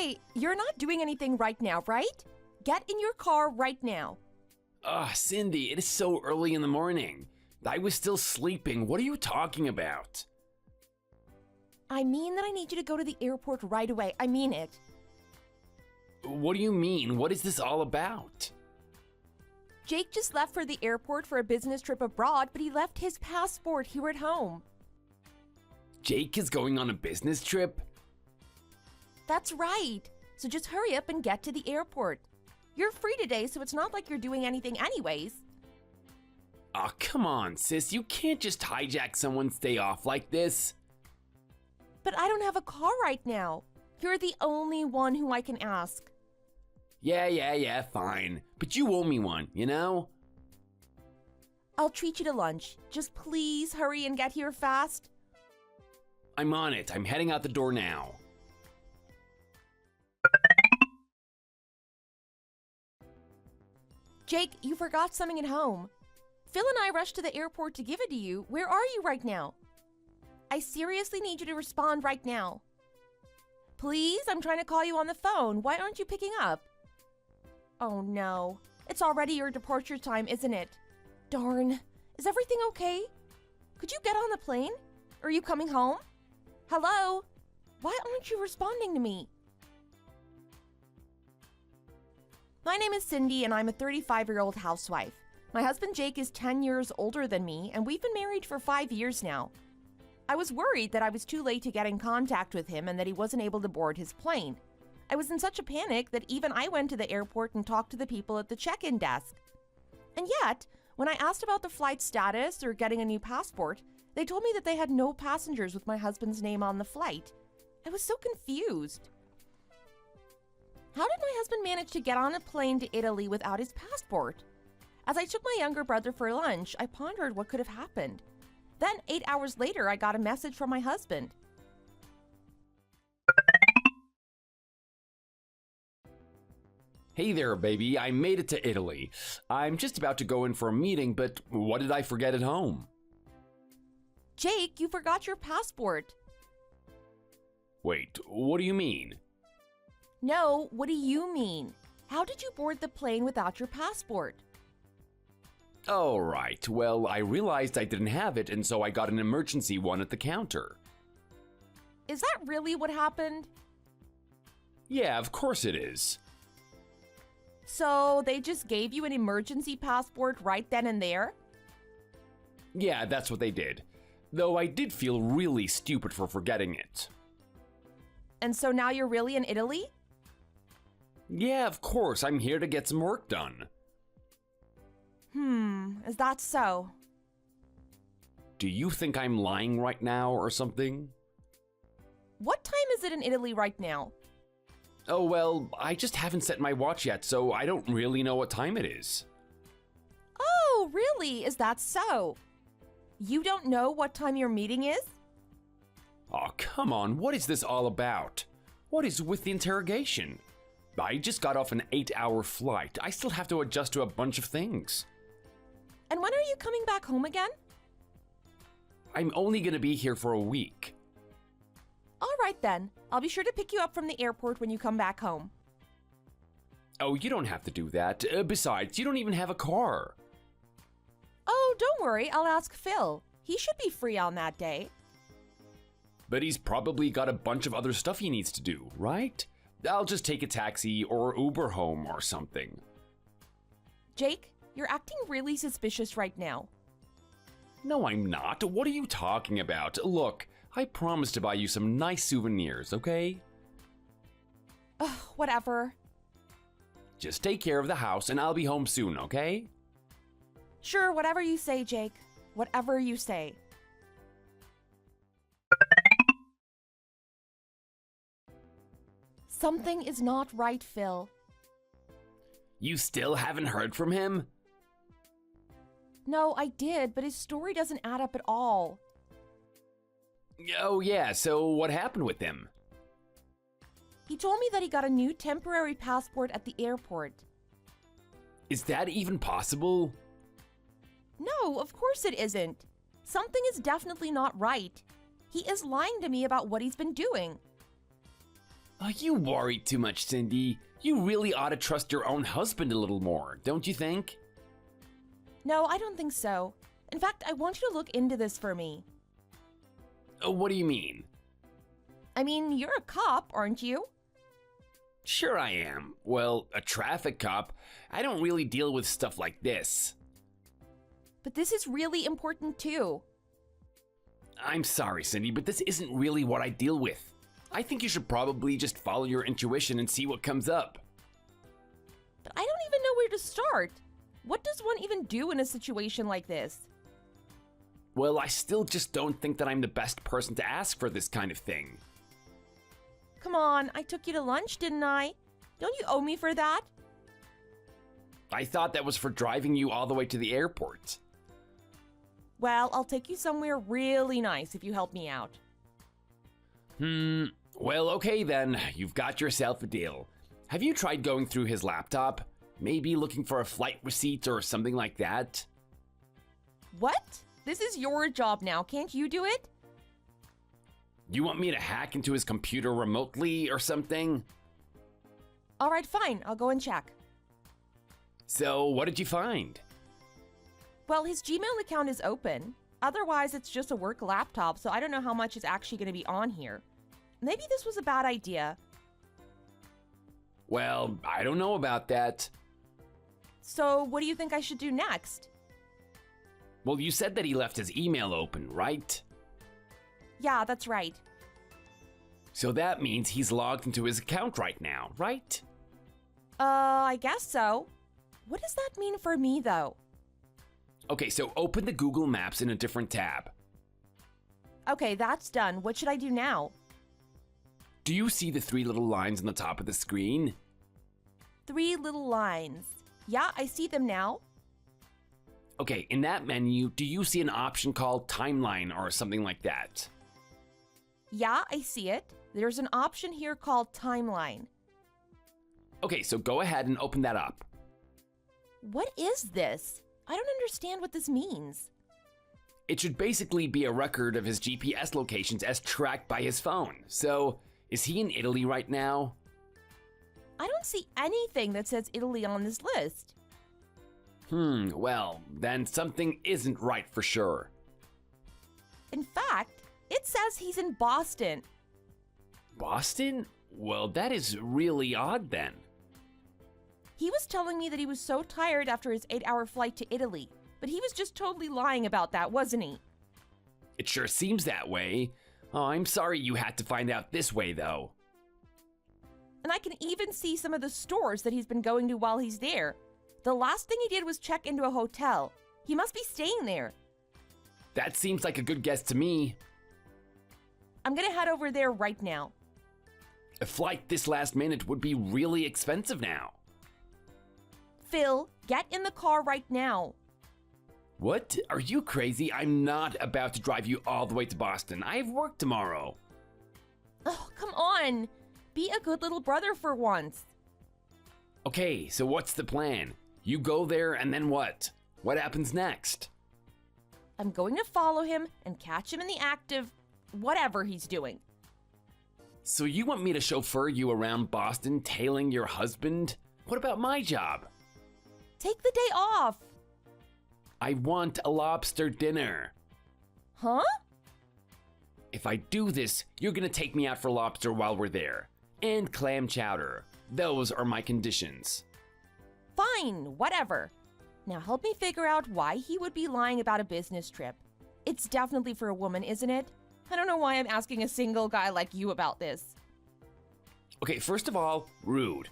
Hey, you're not doing anything right now, right? Get in your car right now. Cindy, it is so early in the morning. I was still sleeping. What are you talking about? I mean that I need you to go to the airport right away. I mean it. What do you mean? What is this all about? Jake just left for the airport for a business trip abroad, but he left his passport here at home. Jake is going on a business trip? That's right. So just hurry up and get to the airport. You're free today, so it's not like you're doing anything anyways. Aw, come on, sis. You can't just hijack someone's day off like this. But I don't have a car right now. You're the only one who I can ask. Yeah, fine. But you owe me one, you know? I'll treat you to lunch. Just please hurry and get here fast. I'm on it. I'm heading out the door now. Jake, you forgot something at home. Phil and I rushed to the airport to give it to you. Where are you right now? I seriously need you to respond right now. Please, I'm trying to call you on the phone. Why aren't you picking up? Oh no. It's already your departure time, isn't it? Darn. Is everything okay? Could you get on the plane? Are you coming home? Hello? Why aren't you responding to me? My name is Cindy and I'm a 35-year-old housewife. My husband Jake is 10 years older than me and we've been married for 5 years now. I was worried that I was too late to get in contact with him and that he wasn't able to board his plane. I was in such a panic that even I went to the airport and talked to the people at the check-in desk. And yet, when I asked about the flight status or getting a new passport, they told me that they had no passengers with my husband's name on the flight. I was so confused. How did my husband manage to get on a plane to Italy without his passport? As I took my younger brother for lunch, I pondered what could have happened. Then, 8 hours later, I got a message from my husband. Hey there, baby. I made it to Italy. I'm just about to go in for a meeting, but what did I forget at home? Jake, you forgot your passport. Wait, what do you mean? No, what do you mean? How did you board the plane without your passport? Oh, right. Well, I realized I didn't have it, and so I got an emergency one at the counter. Is that really what happened? Yeah, of course it is. So they just gave you an emergency passport right then and there? Yeah, that's what they did. Though I did feel really stupid for forgetting it. And so now you're really in Italy? Yeah, of course. I'm here to get some work done. Is that so? Do you think I'm lying right now or something? What time is it in Italy right now? Oh, well, I just haven't set my watch yet, so I don't really know what time it is. Oh, really? Is that so? You don't know what time your meeting is? Oh, come on. What is this all about? What is with the interrogation? I just got off an 8-hour flight. I still have to adjust to a bunch of things. And when are you coming back home again? I'm only gonna be here for a week. All right then. I'll be sure to pick you up from the airport when you come back home. Oh, you don't have to do that. Besides, you don't even have a car. Oh, don't worry. I'll ask Phil. He should be free on that day. But he's probably got a bunch of other stuff he needs to do, right? I'll just take a taxi or Uber home or something. Jake, you're acting really suspicious right now. No, I'm not. What are you talking about? Look, I promised to buy you some nice souvenirs, okay? Ugh, whatever. Just take care of the house and I'll be home soon, okay? Sure, whatever you say, Jake. Whatever you say. Something is not right, Phil. You still haven't heard from him? No, I did, but his story doesn't add up at all. Oh yeah, so what happened with him? He told me that he got a new temporary passport at the airport. Is that even possible? No, of course it isn't. Something is definitely not right. He is lying to me about what he's been doing. Oh, you worry too much, Cindy. You really ought to trust your own husband a little more, don't you think? No, I don't think so. In fact, I want you to look into this for me. What do you mean? I mean, you're a cop, aren't you? Sure I am. Well, a traffic cop. I don't really deal with stuff like this. But this is really important too. I'm sorry, Cindy, but this isn't really what I deal with. I think you should probably just follow your intuition and see what comes up. But I don't even know where to start. What does one even do in a situation like this? Well, I still just don't think that I'm the best person to ask for this kind of thing. Come on, I took you to lunch, didn't I? Don't you owe me for that? I thought that was for driving you all the way to the airport. Well, I'll take you somewhere really nice if you help me out. Well, okay then. You've got yourself a deal. Have you tried going through his laptop? Maybe looking for a flight receipt or something like that? What? This is your job now, can't you do it? You want me to hack into his computer remotely or something? All right, fine, I'll go and check. So, what did you find? Well, his Gmail account is open. Otherwise, it's just a work laptop, so I don't know how much is actually going to be on here. Maybe this was a bad idea. Well, I don't know about that. So, what do you think I should do next? Well, you said that he left his email open, right? Yeah, that's right. So that means he's logged into his account right now, right? I guess so. What does that mean for me, though? Okay, so open the Google Maps in a different tab. Okay, that's done. What should I do now? Do you see the 3 little lines on the top of the screen? 3 little lines. Yeah, I see them now. Okay, in that menu, do you see an option called Timeline or something like that? Yeah, I see it. There's an option here called Timeline. Okay, so go ahead and open that up. What is this? I don't understand what this means. It should basically be a record of his GPS locations as tracked by his phone. So, is he in Italy right now? I don't see anything that says Italy on this list. Well, then something isn't right for sure. In fact, it says he's in Boston. Boston? Well, that is really odd then. He was telling me that he was so tired after his 8-hour flight to Italy, but he was just totally lying about that, wasn't he? It sure seems that way. Oh, I'm sorry you had to find out this way, though. And I can even see some of the stores that he's been going to while he's there. The last thing he did was check into a hotel. He must be staying there. That seems like a good guess to me. I'm gonna head over there right now. A flight this last minute would be really expensive now. Phil, get in the car right now. What? Are you crazy? I'm not about to drive you all the way to Boston. I have work tomorrow. Oh, come on. Be a good little brother for once. Okay, so what's the plan? You go there and then what? What happens next? I'm going to follow him and catch him in the act of whatever he's doing. So you want me to chauffeur you around Boston tailing your husband? What about my job? Take the day off. I want a lobster dinner. Huh? If I do this, you're gonna take me out for lobster while we're there. And clam chowder. Those are my conditions. Fine, whatever. Now help me figure out why he would be lying about a business trip. It's definitely for a woman, isn't it? I don't know why I'm asking a single guy like you about this. Okay, first of all, rude.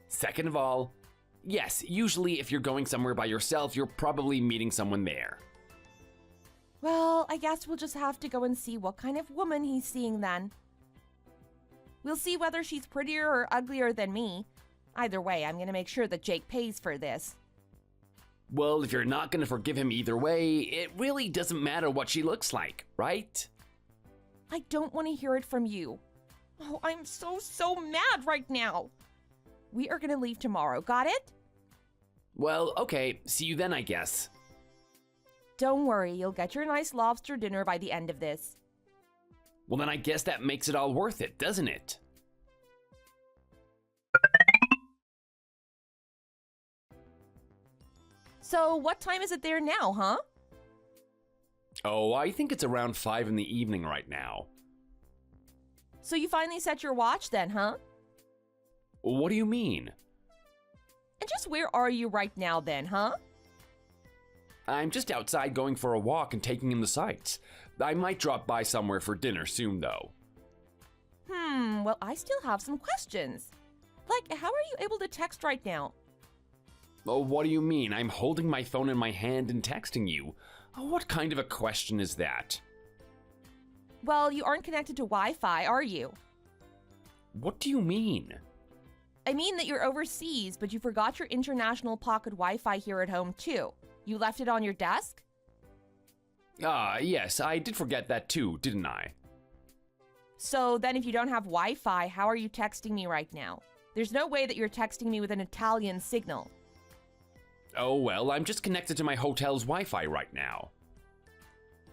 Second of all, yes, usually if you're going somewhere by yourself, you're probably meeting someone there. Well, I guess we'll just have to go and see what kind of woman he's seeing then. We'll see whether she's prettier or uglier than me. Either way, I'm gonna make sure that Jake pays for this. Well, if you're not gonna forgive him either way, it really doesn't matter what she looks like, right? I don't want to hear it from you. Oh, I'm so mad right now. We are gonna leave tomorrow, got it? Well, okay, see you then, I guess. Don't worry, you'll get your nice lobster dinner by the end of this. Well, then I guess that makes it all worth it, doesn't it? So, what time is it there now, huh? Oh, I think it's around 5 in the evening right now. So, you finally set your watch then, huh? What do you mean? And just where are you right now then, huh? I'm just outside going for a walk and taking in the sights. I might drop by somewhere for dinner soon, though. Well, I still have some questions. Like, how are you able to text right now? Oh, what do you mean? I'm holding my phone in my hand and texting you. Oh, what kind of a question is that? Well, you aren't connected to Wi-Fi, are you? What do you mean? I mean that you're overseas, but you forgot your international pocket Wi-Fi here at home, too. You left it on your desk? Ah, yes, I did forget that too, didn't I? So then if you don't have Wi-Fi, how are you texting me right now? There's no way that you're texting me with an Italian signal. Oh, well, I'm just connected to my hotel's Wi-Fi right now.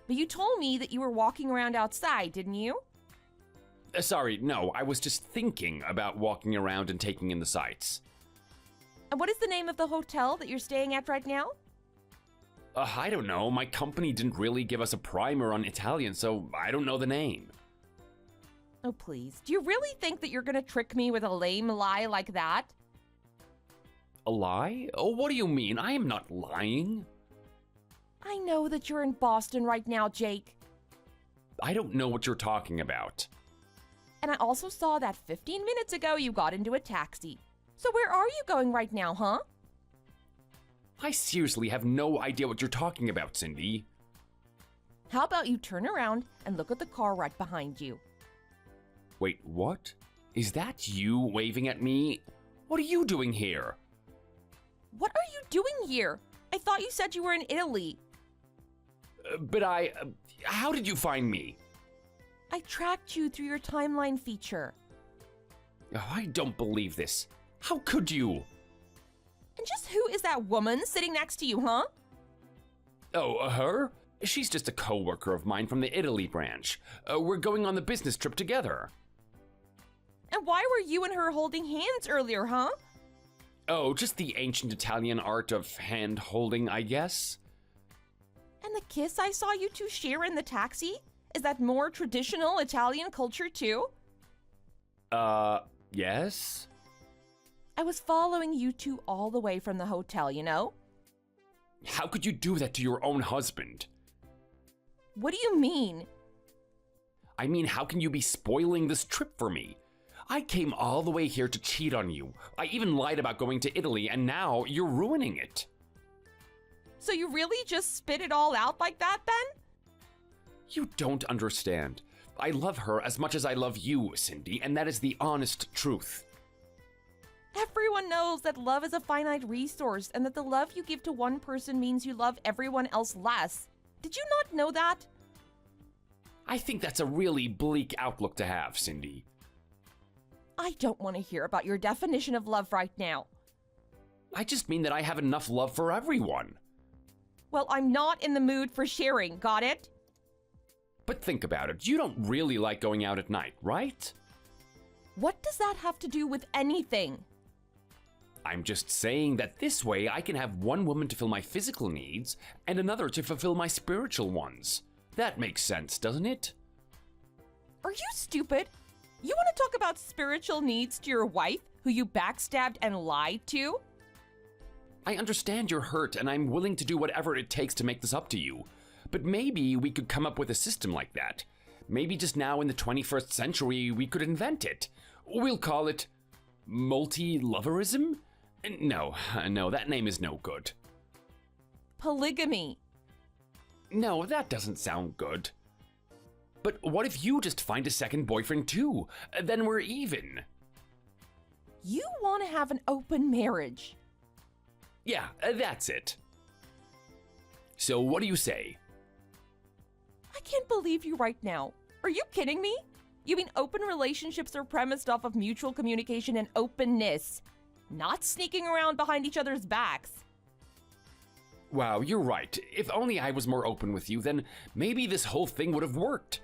But you told me that you were walking around outside, didn't you? Sorry, no, I was just thinking about walking around and taking in the sights. And what is the name of the hotel that you're staying at right now? I don't know, my company didn't really give us a primer on Italian, so I don't know the name. Oh, please. Do you really think that you're gonna trick me with a lame lie like that? A lie? Oh, what do you mean? I am not lying. I know that you're in Boston right now, Jake. I don't know what you're talking about. And I also saw that 15 minutes ago you got into a taxi. So where are you going right now, huh? I seriously have no idea what you're talking about, Cindy. How about you turn around and look at the car right behind you? Wait, what? Is that you waving at me? What are you doing here? What are you doing here? I thought you said you were in Italy. How did you find me? I tracked you through your timeline feature. Oh, I don't believe this. How could you? And just who is that woman sitting next to you, huh? Oh, her? She's just a coworker of mine from the Italy branch. We're going on the business trip together. And why were you and her holding hands earlier, huh? Oh, just the ancient Italian art of hand-holding, I guess. And the kiss I saw you two share in the taxi? Is that more traditional Italian culture too? Yes? I was following you two all the way from the hotel, you know? How could you do that to your own husband? What do you mean? I mean, how can you be spoiling this trip for me? I came all the way here to cheat on you. I even lied about going to Italy, and now you're ruining it. So you really just spit it all out like that then? You don't understand. I love her as much as I love you, Cindy, and that is the honest truth. Everyone knows that love is a finite resource and that the love you give to one person means you love everyone else less. Did you not know that? I think that's a really bleak outlook to have, Cindy. I don't want to hear about your definition of love right now. I just mean that I have enough love for everyone. Well, I'm not in the mood for sharing, got it? But think about it, you don't really like going out at night, right? What does that have to do with anything? I'm just saying that this way I can have one woman to fill my physical needs and another to fulfill my spiritual ones. That makes sense, doesn't it? Are you stupid? You want to talk about spiritual needs to your wife, who you backstabbed and lied to? I understand you're hurt and I'm willing to do whatever it takes to make this up to you. But maybe we could come up with a system like that. Maybe just now in the 21st century we could invent it. We'll call it multi-loverism? No, that name is no good. Polygamy. No, that doesn't sound good. But what if you just find a second boyfriend too? Then we're even. You want to have an open marriage. Yeah, that's it. So what do you say? I can't believe you right now. Are you kidding me? You mean open relationships are premised off of mutual communication and openness, not sneaking around behind each other's backs. Wow, you're right. If only I was more open with you, then maybe this whole thing would have worked.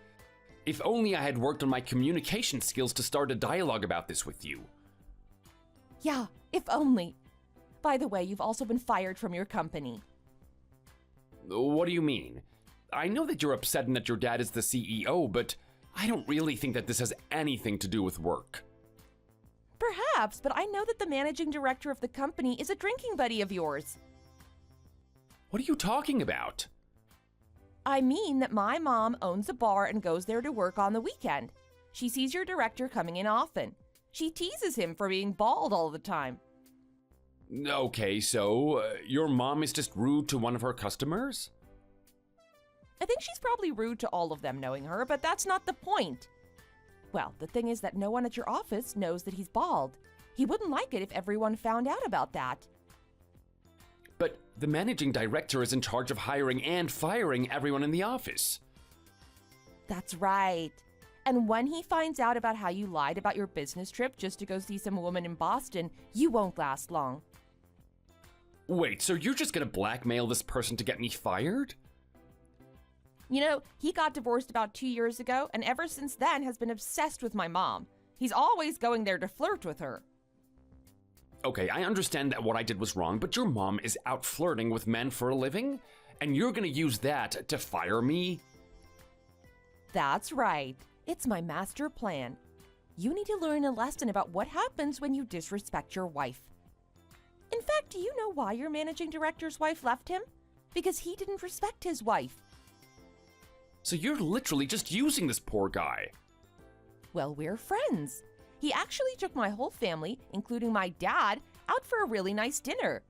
If only I had worked on my communication skills to start a dialogue about this with you. Yeah, if only. By the way, you've also been fired from your company. What do you mean? I know that you're upset and that your dad is the CEO, but I don't really think that this has anything to do with work. Perhaps, but I know that the managing director of the company is a drinking buddy of yours. What are you talking about? I mean that my mom owns a bar and goes there to work on the weekend. She sees your director coming in often. She teases him for being bald all the time. Okay, so your mom is just rude to one of her customers? I think she's probably rude to all of them knowing her, but that's not the point. Well, the thing is that no one at your office knows that he's bald. He wouldn't like it if everyone found out about that. But the managing director is in charge of hiring and firing everyone in the office. That's right. And when he finds out about how you lied about your business trip just to go see some woman in Boston, you won't last long. Wait, so you're just gonna blackmail this person to get me fired? You know, he got divorced about 2 years ago, and ever since then has been obsessed with my mom. He's always going there to flirt with her. Okay, I understand that what I did was wrong, but your mom is out flirting with men for a living? And you're gonna use that to fire me? That's right. It's my master plan. You need to learn a lesson about what happens when you disrespect your wife. In fact, do you know why your managing director's wife left him? Because he didn't respect his wife. So you're literally just using this poor guy. Well, we're friends. He actually took my whole family, including my dad, out for a really nice dinner.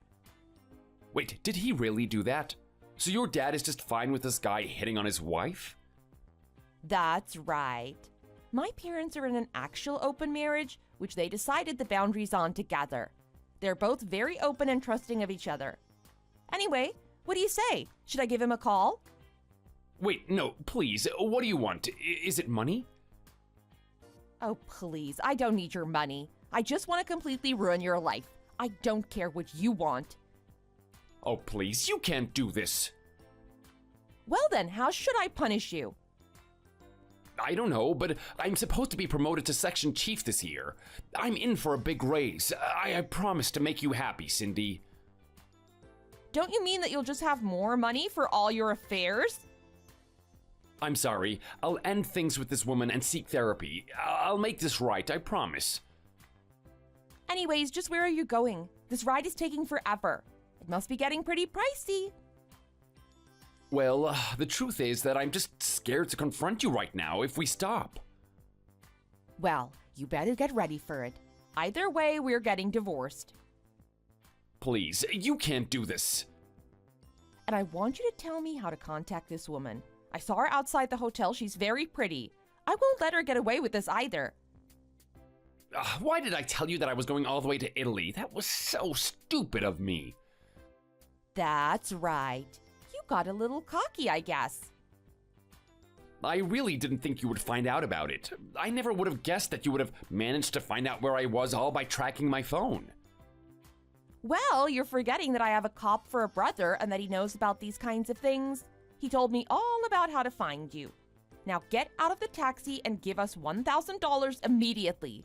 Wait, did he really do that? So your dad is just fine with this guy hitting on his wife? That's right. My parents are in an actual open marriage, which they decided the boundaries on together. They're both very open and trusting of each other. Anyway, what do you say? Should I give him a call? Wait, no, please, what do you want? Is it money? Oh, please, I don't need your money. I just want to completely ruin your life. I don't care what you want. Oh, please, you can't do this. Well then, how should I punish you? I don't know, but I'm supposed to be promoted to section chief this year. I'm in for a big raise. I promise to make you happy, Cindy. Don't you mean that you'll just have more money for all your affairs? I'm sorry. I'll end things with this woman and seek therapy. I'll make this right, I promise. Anyways, just where are you going? This ride is taking forever. It must be getting pretty pricey. Well, the truth is that I'm just scared to confront you right now if we stop. Well, you better get ready for it. Either way, we're getting divorced. Please, you can't do this. And I want you to tell me how to contact this woman. I saw her outside the hotel. She's very pretty. I won't let her get away with this either. Why did I tell you that I was going all the way to Italy? That was so stupid of me. That's right. You got a little cocky, I guess. I really didn't think you would find out about it. I never would have guessed that you would have managed to find out where I was all by tracking my phone. Well, you're forgetting that I have a cop for a brother and that he knows about these kinds of things. He told me all about how to find you. Now get out of the taxi and give us $1,000 immediately.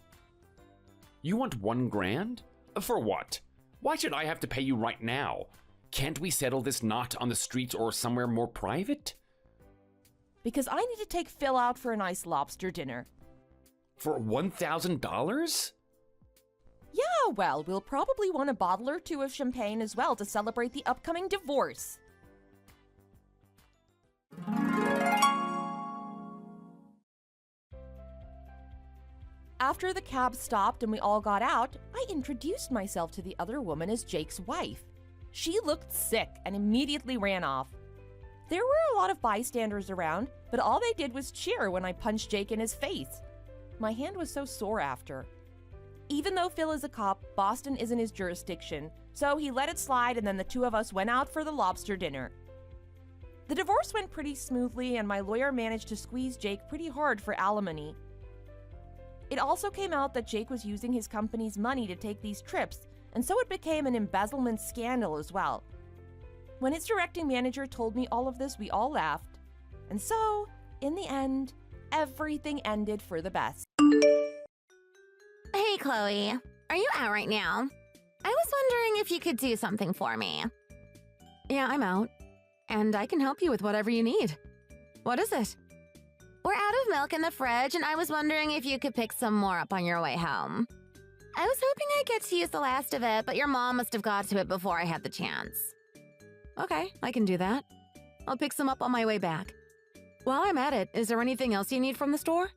You want $1,000? For what? Why should I have to pay you right now? Can't we settle this not on the streets or somewhere more private? Because I need to take Phil out for a nice lobster dinner. For $1,000? Yeah, well, we'll probably want a bottle or two of champagne as well to celebrate the upcoming divorce. After the cab stopped and we all got out, I introduced myself to the other woman as Jake's wife. She looked sick and immediately ran off. There were a lot of bystanders around, but all they did was cheer when I punched Jake in his face. My hand was so sore after. Even though Phil is a cop, Boston isn't his jurisdiction, so he let it slide and then the two of us went out for the lobster dinner. The divorce went pretty smoothly and my lawyer managed to squeeze Jake pretty hard for alimony. It also came out that Jake was using his company's money to take these trips, and so it became an embezzlement scandal as well. When his directing manager told me all of this, we all laughed. And so, in the end, everything ended for the best. Hey, Chloe. Are you out right now? I was wondering if you could do something for me. Yeah, I'm out. And I can help you with whatever you need. What is it? We're out of milk in the fridge, and I was wondering if you could pick some more up on your way home. I was hoping I'd get to use the last of it, but your mom must have got to it before I had the chance. Okay, I can do that. I'll pick some up on my way back. While I'm at it, is there anything else you need from the store?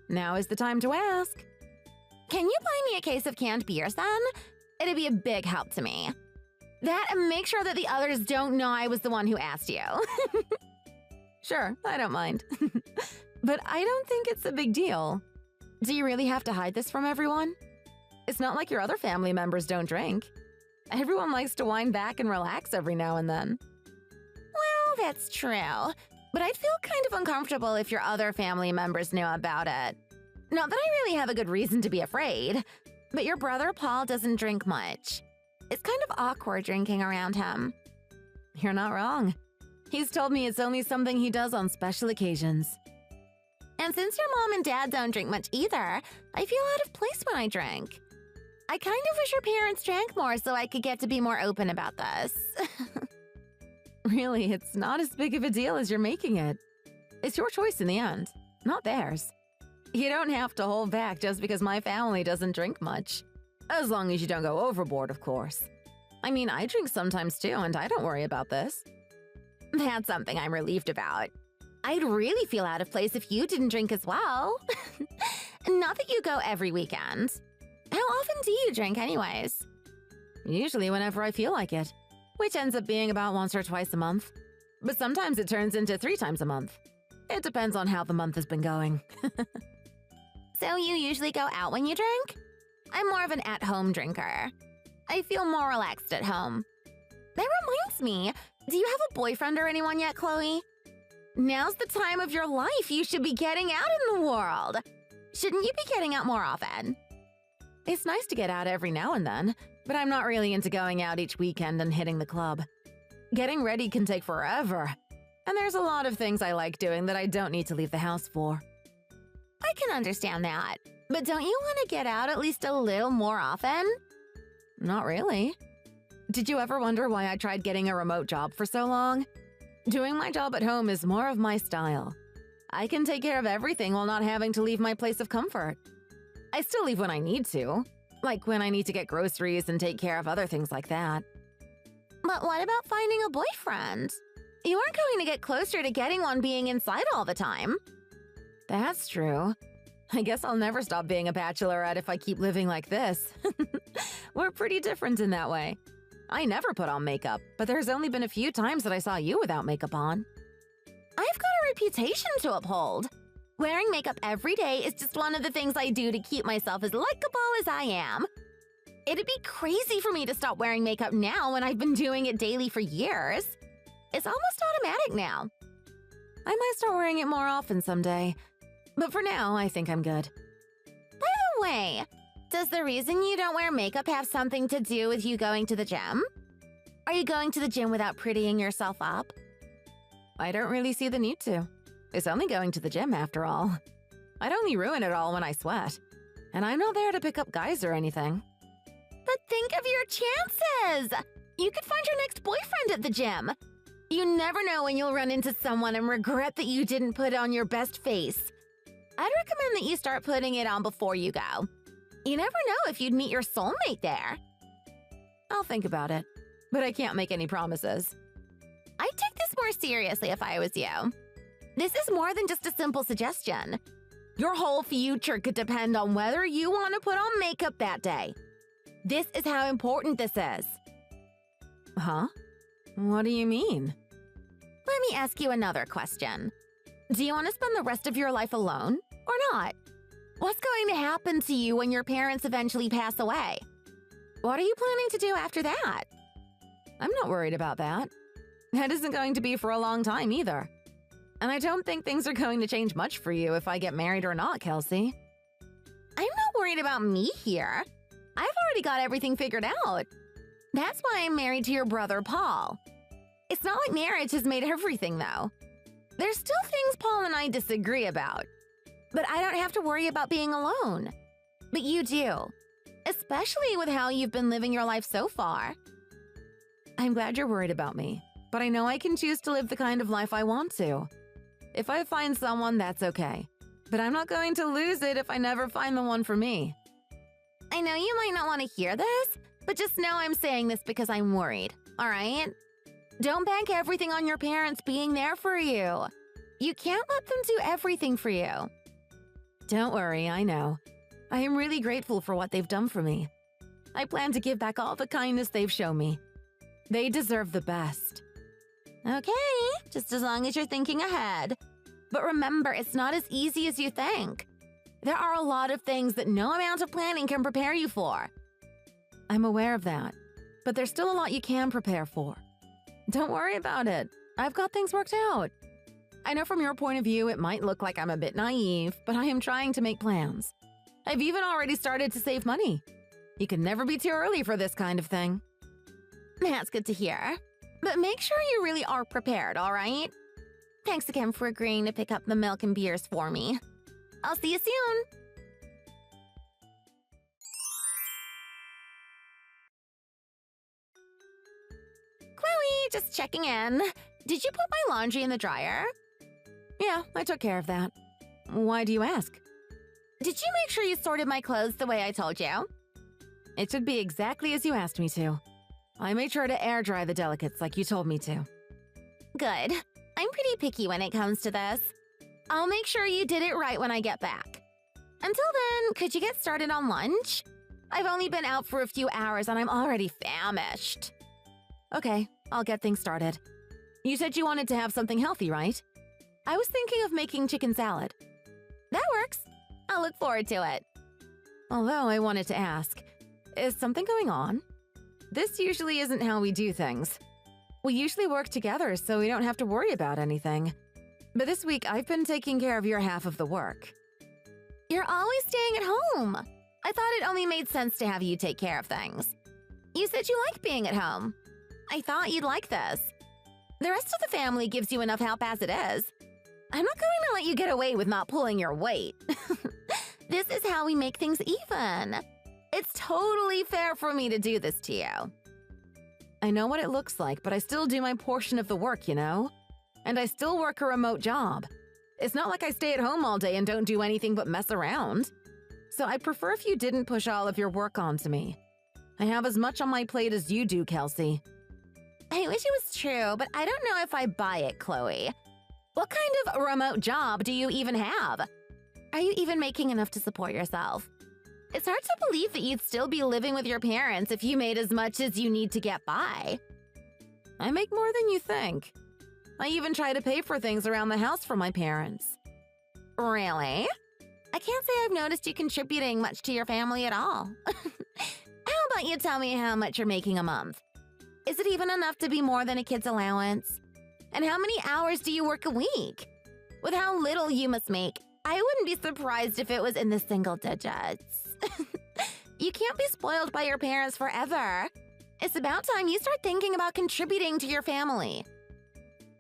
Now is the time to ask. Can you buy me a case of canned beers then? It'd be a big help to me. That and make sure that the others don't know I was the one who asked you. Sure, I don't mind. But I don't think it's a big deal. Do you really have to hide this from everyone? It's not like your other family members don't drink. Everyone likes to wind back and relax every now and then. Well, that's true. But I'd feel kind of uncomfortable if your other family members knew about it. Not that I really have a good reason to be afraid, but your brother Paul doesn't drink much. It's kind of awkward drinking around him. You're not wrong. He's told me it's only something he does on special occasions. And since your mom and dad don't drink much either, I feel out of place when I drink. I kind of wish your parents drank more so I could get to be more open about this. Really, it's not as big of a deal as you're making it. It's your choice in the end, not theirs. You don't have to hold back just because my family doesn't drink much. As long as you don't go overboard, of course. I mean, I drink sometimes too, and I don't worry about this. That's something I'm relieved about. I'd really feel out of place if you didn't drink as well. Not that you go every weekend. How often do you drink anyways? Usually whenever I feel like it, which ends up being about once or twice a month. But sometimes it turns into 3 times a month. It depends on how the month has been going. So you usually go out when you drink? I'm more of an at-home drinker. I feel more relaxed at home. That reminds me, do you have a boyfriend or anyone yet, Chloe? Now's the time of your life you should be getting out in the world. Shouldn't you be getting out more often? It's nice to get out every now and then, but I'm not really into going out each weekend and hitting the club. Getting ready can take forever, and there's a lot of things I like doing that I don't need to leave the house for. I can understand that, but don't you want to get out at least a little more often? Not really. Did you ever wonder why I tried getting a remote job for so long? Doing my job at home is more of my style. I can take care of everything while not having to leave my place of comfort. I still leave when I need to, like when I need to get groceries and take care of other things like that. But what about finding a boyfriend? You aren't going to get closer to getting one being inside all the time. That's true. I guess I'll never stop being a bachelorette if I keep living like this. We're pretty different in that way. I never put on makeup, but there's only been a few times that I saw you without makeup on. I've got a reputation to uphold. Wearing makeup every day is just one of the things I do to keep myself as likable as I am. It'd be crazy for me to stop wearing makeup now when I've been doing it daily for years. It's almost automatic now. I might start wearing it more often someday, but for now, I think I'm good. By the way, does the reason you don't wear makeup have something to do with you going to the gym? Are you going to the gym without prettying yourself up? I don't really see the need to. It's only going to the gym after all. I'd only ruin it all when I sweat. And I'm not there to pick up guys or anything. But think of your chances! You could find your next boyfriend at the gym. You never know when you'll run into someone and regret that you didn't put on your best face. I'd recommend that you start putting it on before you go. You never know if you'd meet your soulmate there. I'll think about it, but I can't make any promises. I'd take this more seriously if I was you. This is more than just a simple suggestion. Your whole future could depend on whether you want to put on makeup that day. This is how important this is. Huh? What do you mean? Let me ask you another question. Do you want to spend the rest of your life alone or not? What's going to happen to you when your parents eventually pass away? What are you planning to do after that? I'm not worried about that. That isn't going to be for a long time either. And I don't think things are going to change much for you if I get married or not, Kelsey. I'm not worried about me here. I've already got everything figured out. That's why I'm married to your brother, Paul. It's not like marriage has made everything, though. There's still things Paul and I disagree about. But I don't have to worry about being alone. But you do. especially with how you've been living your life so far. I'm glad you're worried about me, but I know I can choose to live the kind of life I want to. If I find someone, that's okay. But I'm not going to lose it if I never find the one for me. I know you might not want to hear this, but just know I'm saying this because I'm worried, all right? Don't bank everything on your parents being there for you. You can't let them do everything for you. Don't worry, I know. I am really grateful for what they've done for me. I plan to give back all the kindness they've shown me. They deserve the best. Okay, just as long as you're thinking ahead. But remember, it's not as easy as you think. There are a lot of things that no amount of planning can prepare you for. I'm aware of that, but there's still a lot you can prepare for. Don't worry about it. I've got things worked out. I know from your point of view it might look like I'm a bit naive, but I am trying to make plans. I've even already started to save money. You can never be too early for this kind of thing. That's good to hear. But make sure you really are prepared, all right? Thanks again for agreeing to pick up the milk and beers for me. I'll see you soon. Chloe, just checking in. Did you put my laundry in the dryer? Yeah, I took care of that. Why do you ask? Did you make sure you sorted my clothes the way I told you? It should be exactly as you asked me to. I made sure to air dry the delicates like you told me to. Good. I'm pretty picky when it comes to this. I'll make sure you did it right when I get back. Until then, could you get started on lunch? I've only been out for a few hours and I'm already famished. Okay, I'll get things started. You said you wanted to have something healthy, right? I was thinking of making chicken salad. That works. I'll look forward to it. Although I wanted to ask, is something going on? This usually isn't how we do things. We usually work together so we don't have to worry about anything. But this week I've been taking care of your half of the work. You're always staying at home. I thought it only made sense to have you take care of things. You said you like being at home. I thought you'd like this. The rest of the family gives you enough help as it is. I'm not going to let you get away with not pulling your weight. This is how we make things even. It's totally fair for me to do this to you. I know what it looks like, but I still do my portion of the work, you know? And I still work a remote job. It's not like I stay at home all day and don't do anything but mess around. So I'd prefer if you didn't push all of your work onto me. I have as much on my plate as you do, Kelsey. I wish it was true, but I don't know if I buy it, Chloe. What kind of remote job do you even have? Are you even making enough to support yourself? It's hard to believe that you'd still be living with your parents if you made as much as you need to get by. I make more than you think. I even try to pay for things around the house for my parents. Really? I can't say I've noticed you contributing much to your family at all. How about you tell me how much you're making a month? Is it even enough to be more than a kid's allowance? And how many hours do you work a week? With how little you must make, I wouldn't be surprised if it was in the single digits. You can't be spoiled by your parents forever. It's about time you start thinking about contributing to your family.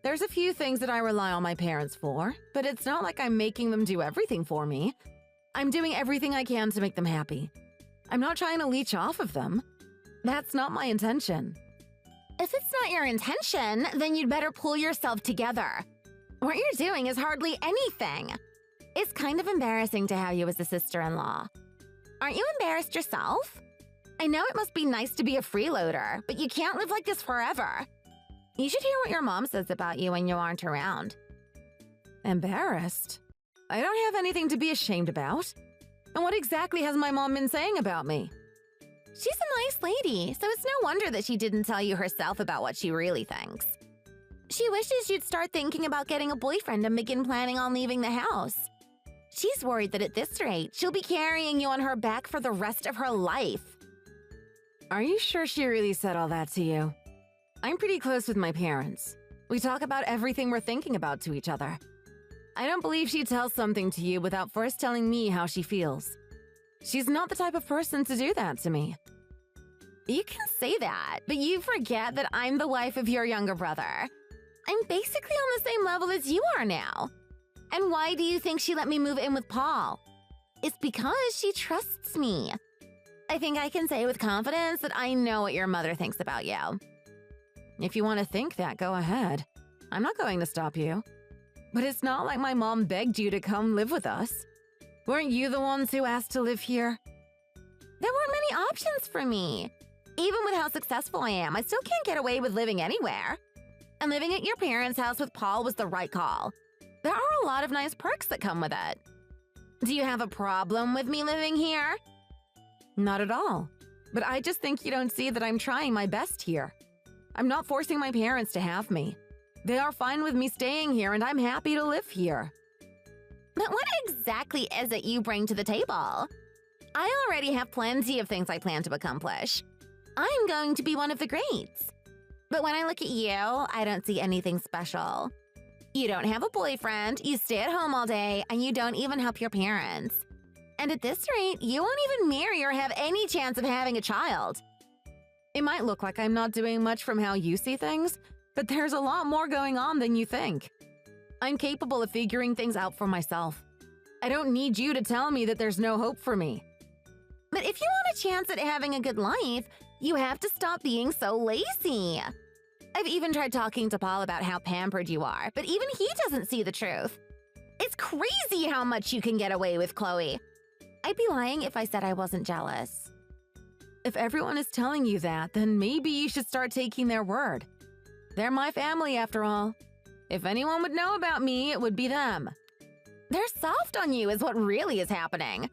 There's a few things that I rely on my parents for, but it's not like I'm making them do everything for me. I'm doing everything I can to make them happy. I'm not trying to leech off of them. That's not my intention. If it's not your intention, then you'd better pull yourself together. What you're doing is hardly anything. It's kind of embarrassing to have you as a sister-in-law. Aren't you embarrassed yourself? I know it must be nice to be a freeloader, but you can't live like this forever. You should hear what your mom says about you when you aren't around. Embarrassed? I don't have anything to be ashamed about. And what exactly has my mom been saying about me? She's a nice lady, so it's no wonder that she didn't tell you herself about what she really thinks. She wishes you'd start thinking about getting a boyfriend and begin planning on leaving the house. She's worried that at this rate, she'll be carrying you on her back for the rest of her life. Are you sure she really said all that to you? I'm pretty close with my parents. We talk about everything we're thinking about to each other. I don't believe she'd tell something to you without first telling me how she feels. She's not the type of person to do that to me. You can say that, but you forget that I'm the wife of your younger brother. I'm basically on the same level as you are now. And why do you think she let me move in with Paul? It's because she trusts me. I I think I can say with confidence that I know what your mother thinks about you. If you want to think that, go ahead. I'm not going to stop you. But it's not like my mom begged you to come live with us. Weren't you the ones who asked to live here? There weren't many options for me. Even with how successful I am, I still can't get away with living anywhere. And living at your parents' house with Paul was the right call. There are a lot of nice perks that come with it. Do you have a problem with me living here? Not at all. But I just think you don't see that I'm trying my best here. I'm not forcing my parents to have me. They are fine with me staying here, and I'm happy to live here. But what exactly is it you bring to the table? I already have plenty of things I plan to accomplish. I'm going to be one of the greats. But when I look at you, I don't see anything special. You don't have a boyfriend, you stay at home all day, and you don't even help your parents. And at this rate, you won't even marry or have any chance of having a child. It might look like I'm not doing much from how you see things, but there's a lot more going on than you think. I'm capable of figuring things out for myself. I don't need you to tell me that there's no hope for me. But if you want a chance at having a good life, you have to stop being so lazy. I've even tried talking to Paul about how pampered you are, but even he doesn't see the truth. It's crazy how much you can get away with, Chloe. I'd be lying if I said I wasn't jealous. If everyone is telling you that, then maybe you should start taking their word. They're my family, after all. If anyone would know about me, it would be them. They're soft on you is what really is happening.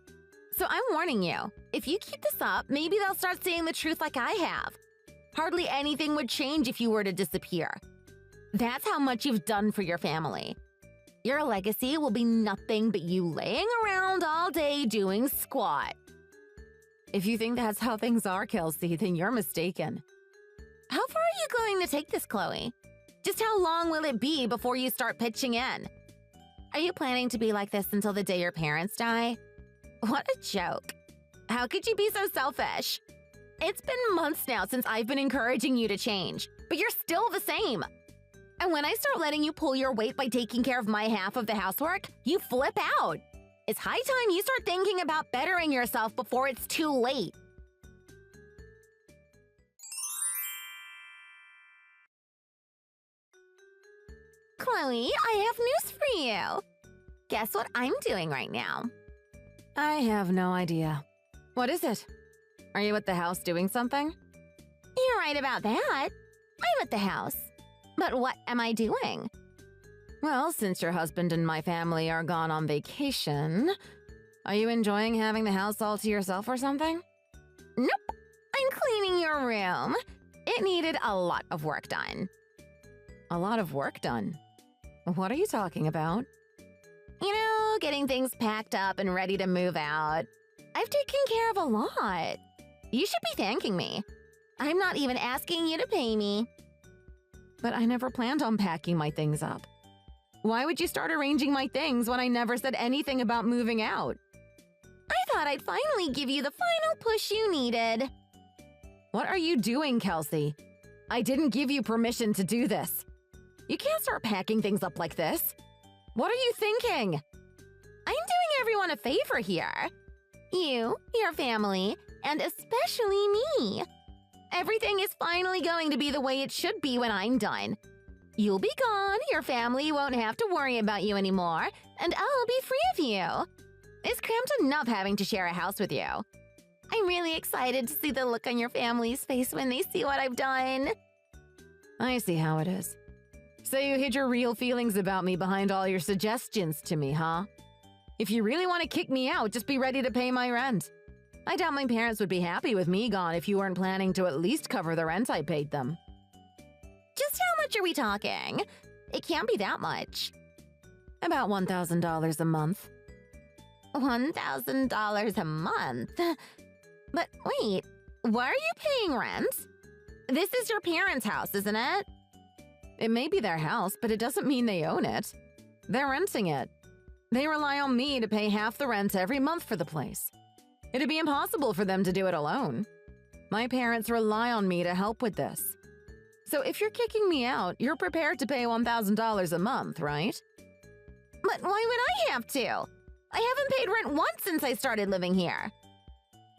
So I'm warning you, if you keep this up, maybe they'll start seeing the truth like I have. Hardly anything would change if you were to disappear. That's how much you've done for your family. Your legacy will be nothing but you laying around all day doing squat. If you think that's how things are, Kelsey, then you're mistaken. How far are you going to take this, Chloe? Just how long will it be before you start pitching in? Are you planning to be like this until the day your parents die? What a joke. How could you be so selfish? It's been months now since I've been encouraging you to change, but you're still the same. And when I start letting you pull your weight by taking care of my half of the housework, you flip out. It's high time you start thinking about bettering yourself before it's too late. Chloe, I have news for you. Guess what I'm doing right now? I have no idea. What is it? Are you at the house doing something? You're right about that. I'm at the house. But what am I doing? Well, since your husband and my family are gone on vacation, are you enjoying having the house all to yourself or something? Nope. I'm cleaning your room. It needed a lot of work done. A lot of work done? What are you talking about? You know, getting things packed up and ready to move out. I've taken care of a lot. You should be thanking me. I'm not even asking you to pay me. But I never planned on packing my things up. Why would you start arranging my things when I never said anything about moving out? I thought I'd finally give you the final push you needed. What are you doing, Kelsey? I didn't give you permission to do this. You can't start packing things up like this. What are you thinking? I'm doing everyone a favor here. You, your family, and especially me. Everything is finally going to be the way it should be when I'm done. You'll be gone, your family won't have to worry about you anymore, and I'll be free of you. It's cramped enough having to share a house with you. I'm really excited to see the look on your family's face when they see what I've done. I see how it is. So you hid your real feelings about me behind all your suggestions to me, huh? If you really want to kick me out, just be ready to pay my rent. I doubt my parents would be happy with me gone if you weren't planning to at least cover the rent I paid them. Just how much are we talking? It can't be that much. About $1,000 a month. $1,000 a month? But wait, why are you paying rent? This is your parents' house, isn't it? It may be their house, but it doesn't mean they own it. They're renting it. They rely on me to pay half the rent every month for the place. It'd be impossible for them to do it alone. My parents rely on me to help with this. So if you're kicking me out, you're prepared to pay $1,000 a month, right? But why would I have to? I haven't paid rent once since I started living here.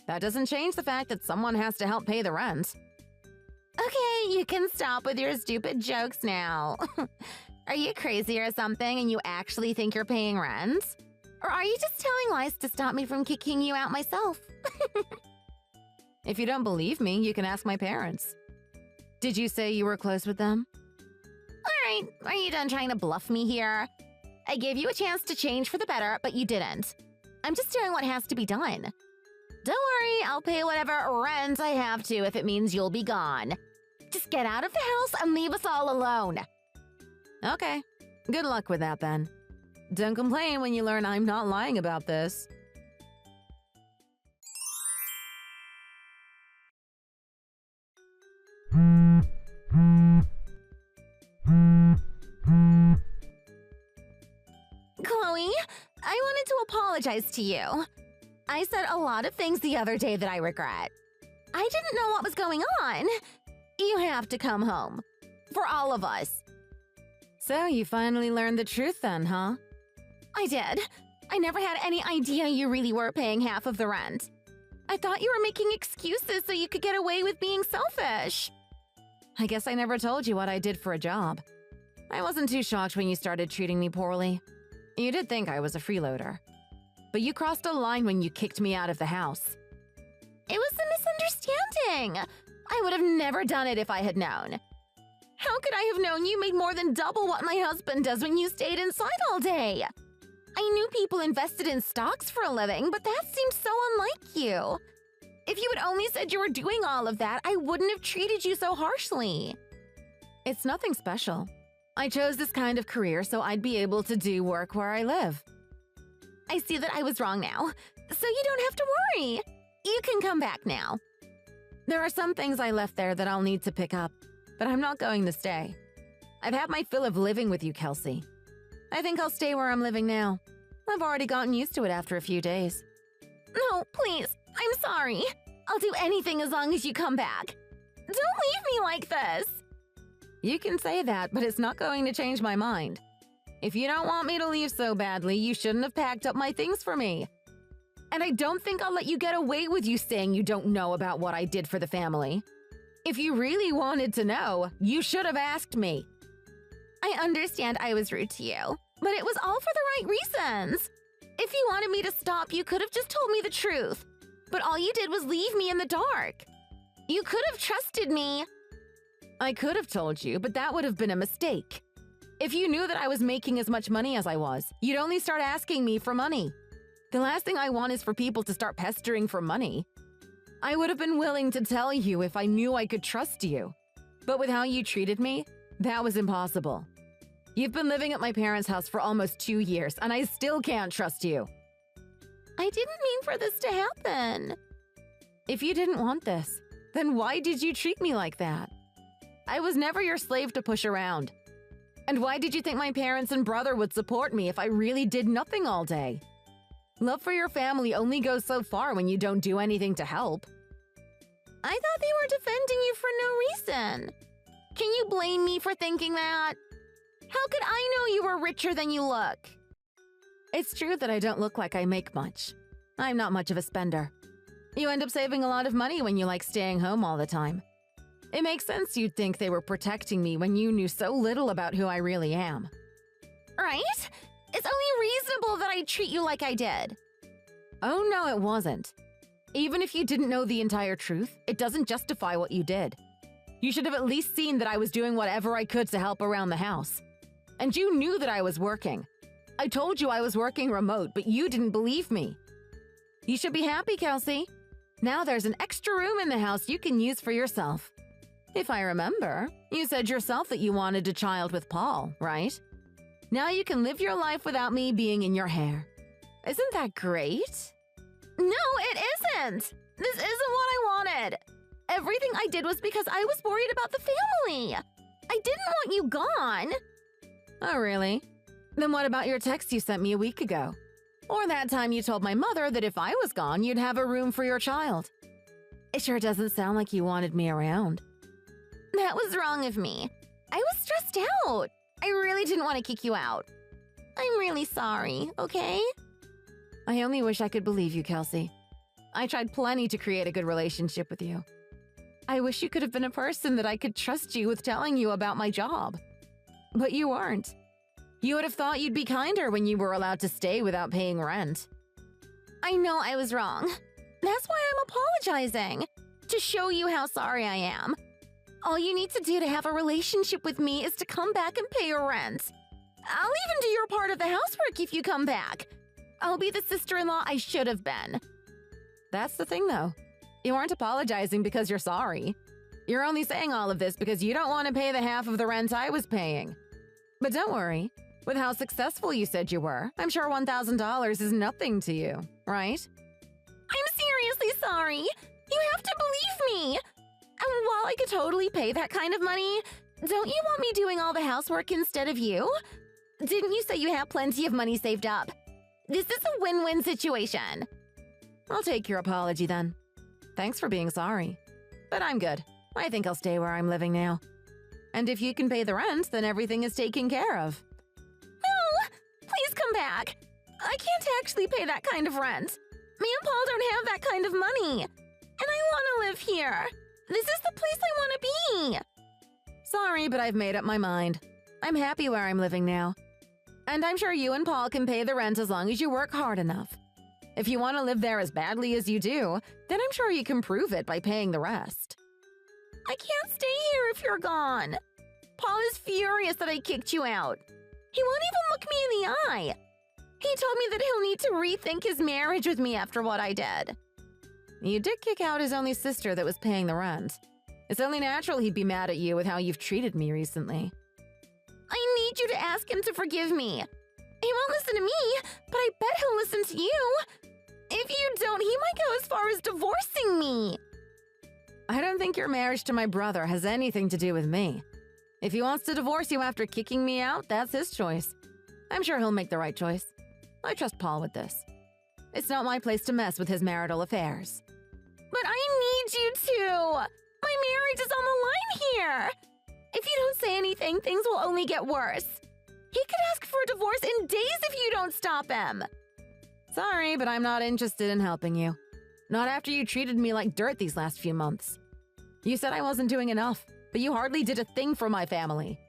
That doesn't change the fact that someone has to help pay the rent. Okay, you can stop with your stupid jokes now. Are you crazy or something and you actually think you're paying rent? Or are you just telling lies to stop me from kicking you out myself? If you don't believe me, you can ask my parents. Did you say you were close with them? Alright, are you done trying to bluff me here? I gave you a chance to change for the better, but you didn't. I'm just doing what has to be done. Don't worry, I'll pay whatever rent I have to if it means you'll be gone. Just get out of the house and leave us all alone. Okay, good luck with that then. Don't complain when you learn I'm not lying about this. Chloe, I wanted to apologize to you. I said a lot of things the other day that I regret. I didn't know what was going on. You have to come home. For all of us. So you finally learned the truth then, huh? I did. I never had any idea you really were paying half of the rent. I thought you were making excuses so you could get away with being selfish. I guess I never told you what I did for a job. I wasn't too shocked when you started treating me poorly. You did think I was a freeloader. But you crossed a line when you kicked me out of the house. It was a misunderstanding. I would have never done it if I had known. How could I have known you made more than double what my husband does when you stayed inside all day? I knew people invested in stocks for a living, but that seemed so unlike you. If you had only said you were doing all of that, I wouldn't have treated you so harshly. It's nothing special. I chose this kind of career so I'd be able to do work where I live. I see that I was wrong now, so you don't have to worry. You can come back now. There are some things I left there that I'll need to pick up, but I'm not going to stay. I've had my fill of living with you, Kelsey. I think I'll stay where I'm living now. I've already gotten used to it after a few days. No, please. I'm sorry. I'll do anything as long as you come back. Don't leave me like this. You can say that, but it's not going to change my mind. If you don't want me to leave so badly, you shouldn't have packed up my things for me. And I don't think I'll let you get away with you saying you don't know about what I did for the family. If you really wanted to know, you should have asked me. I understand I was rude to you, but it was all for the right reasons. If you wanted me to stop, you could have just told me the truth. But all you did was leave me in the dark. You could have trusted me. I could have told you, but that would have been a mistake. If you knew that I was making as much money as I was, you'd only start asking me for money. The last thing I want is for people to start pestering for money. I would have been willing to tell you if I knew I could trust you. But with how you treated me, that was impossible. You've been living at my parents' house for almost 2 years, and I still can't trust you. I didn't mean for this to happen. If you didn't want this, then why did you treat me like that? I was never your slave to push around. And why did you think my parents and brother would support me if I really did nothing all day? Love for your family only goes so far when you don't do anything to help. I thought they were defending you for no reason. Can you blame me for thinking that? How could I know you were richer than you look? It's true that I don't look like I make much. I'm not much of a spender. You end up saving a lot of money when you like staying home all the time. It makes sense you'd think they were protecting me when you knew so little about who I really am. Right? It's only reasonable that I treat you like I did. Oh no, it wasn't. Even if you didn't know the entire truth, it doesn't justify what you did. You should have at least seen that I was doing whatever I could to help around the house. And you knew that I was working. I told you I was working remote, but you didn't believe me. You should be happy, Kelsey. Now there's an extra room in the house you can use for yourself. If I remember, you said yourself that you wanted a child with Paul, right? Now you can live your life without me being in your hair. Isn't that great? No, it isn't. This isn't what I wanted. Everything I did was because I was worried about the family. I didn't want you gone. Oh, really? Then what about your text you sent me a week ago? Or that time you told my mother that if I was gone, you'd have a room for your child. It sure doesn't sound like you wanted me around. That was wrong of me. I was stressed out. I really didn't want to kick you out. I'm really sorry, okay? I only wish I could believe you, Kelsey. I tried plenty to create a good relationship with you. I wish you could have been a person that I could trust you with telling you about my job. But you weren't. You would have thought you'd be kinder when you were allowed to stay without paying rent. I know I was wrong. That's why I'm apologizing. To show you how sorry I am. All you need to do to have a relationship with me is to come back and pay your rent. I'll even do your part of the housework if you come back. I'll be the sister-in-law I should have been. That's the thing, though. You aren't apologizing because you're sorry. You're only saying all of this because you don't want to pay the half of the rent I was paying. But don't worry. With how successful you said you were, I'm sure $1,000 is nothing to you, right? I'm seriously sorry. You have to believe me. And while I could totally pay that kind of money, don't you want me doing all the housework instead of you? Didn't you say you have plenty of money saved up? This is a win-win situation. I'll take your apology then. Thanks for being sorry. But I'm good. I think I'll stay where I'm living now. And if you can pay the rent, then everything is taken care of. No! Please come back. I can't actually pay that kind of rent. Me and Paul don't have that kind of money. And I want to live here. This is the place I want to be. Sorry, but I've made up my mind. I'm happy where I'm living now. And I'm sure you and Paul can pay the rent as long as you work hard enough. If you want to live there as badly as you do, then I'm sure you can prove it by paying the rest. I can't stay here if you're gone. Paul is furious that I kicked you out. He won't even look me in the eye. He told me that he'll need to rethink his marriage with me after what I did. You did kick out his only sister that was paying the rent. It's only natural he'd be mad at you with how you've treated me recently. I need you to ask him to forgive me. He won't listen to me, but I bet he'll listen to you. If you don't, he might go as far as divorcing me. I don't think your marriage to my brother has anything to do with me. If he wants to divorce you after kicking me out, that's his choice. I'm sure he'll make the right choice. I trust Paul with this. It's not my place to mess with his marital affairs. But I need you to. My marriage is on the line here. If you don't say anything, things will only get worse. He could ask for a divorce in days if you don't stop him. Sorry, but I'm not interested in helping you. Not after you treated me like dirt these last few months. You said I wasn't doing enough, but you hardly did a thing for my family.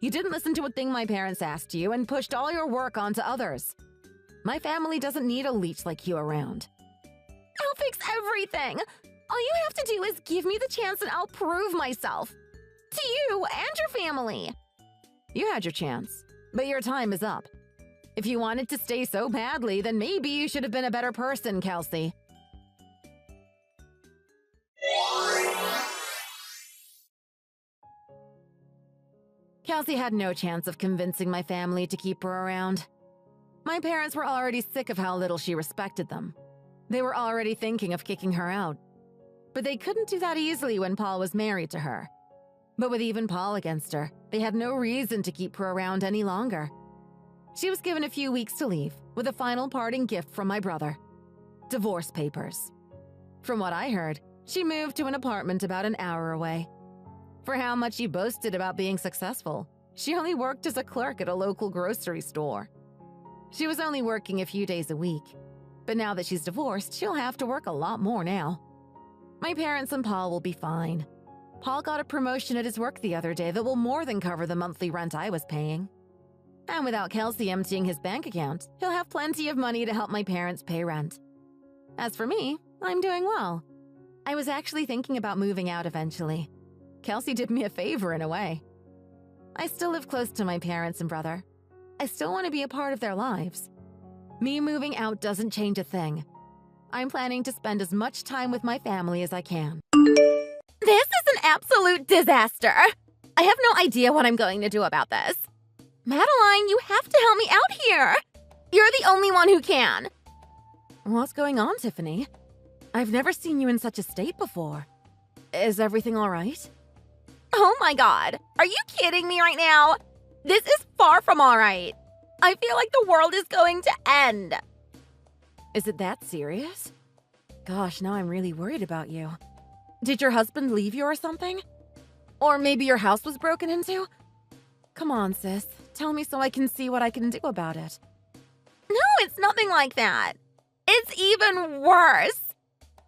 You didn't listen to a thing my parents asked you and pushed all your work onto others. My family doesn't need a leech like you around. I'll fix everything. All you have to do is give me the chance and I'll prove myself. To you and your family. You had your chance, but your time is up. If you wanted to stay so badly, then maybe you should have been a better person, Kelsey. Kelsey had no chance of convincing my family to keep her around. My parents were already sick of how little she respected them. They were already thinking of kicking her out. But they couldn't do that easily when Paul was married to her. But with even Paul against her, they had no reason to keep her around any longer. She was given a few weeks to leave, with a final parting gift from my brother. Divorce papers. From what I heard, she moved to an apartment about an hour away. For how much she boasted about being successful, she only worked as a clerk at a local grocery store. She was only working a few days a week, but now that she's divorced, she'll have to work a lot more now. My parents and Paul will be fine. Paul got a promotion at his work the other day that will more than cover the monthly rent I was paying. And without Kelsey emptying his bank account, he'll have plenty of money to help my parents pay rent. As for me, I'm doing well. I was actually thinking about moving out eventually. Kelsey did me a favor in a way. I still live close to my parents and brother. I still want to be a part of their lives. Me moving out doesn't change a thing. I'm planning to spend as much time with my family as I can. This is an absolute disaster. I have no idea what I'm going to do about this. Madeline, you have to help me out here. You're the only one who can. What's going on, Tiffany? I've never seen you in such a state before. Is everything all right? Oh my God. Are you kidding me right now? This is far from all right. I feel like the world is going to end. Is it that serious? Gosh, now I'm really worried about you. Did your husband leave you or something? Or maybe your house was broken into? Come on, sis. Tell me so I can see what I can do about it. No, it's nothing like that. It's even worse.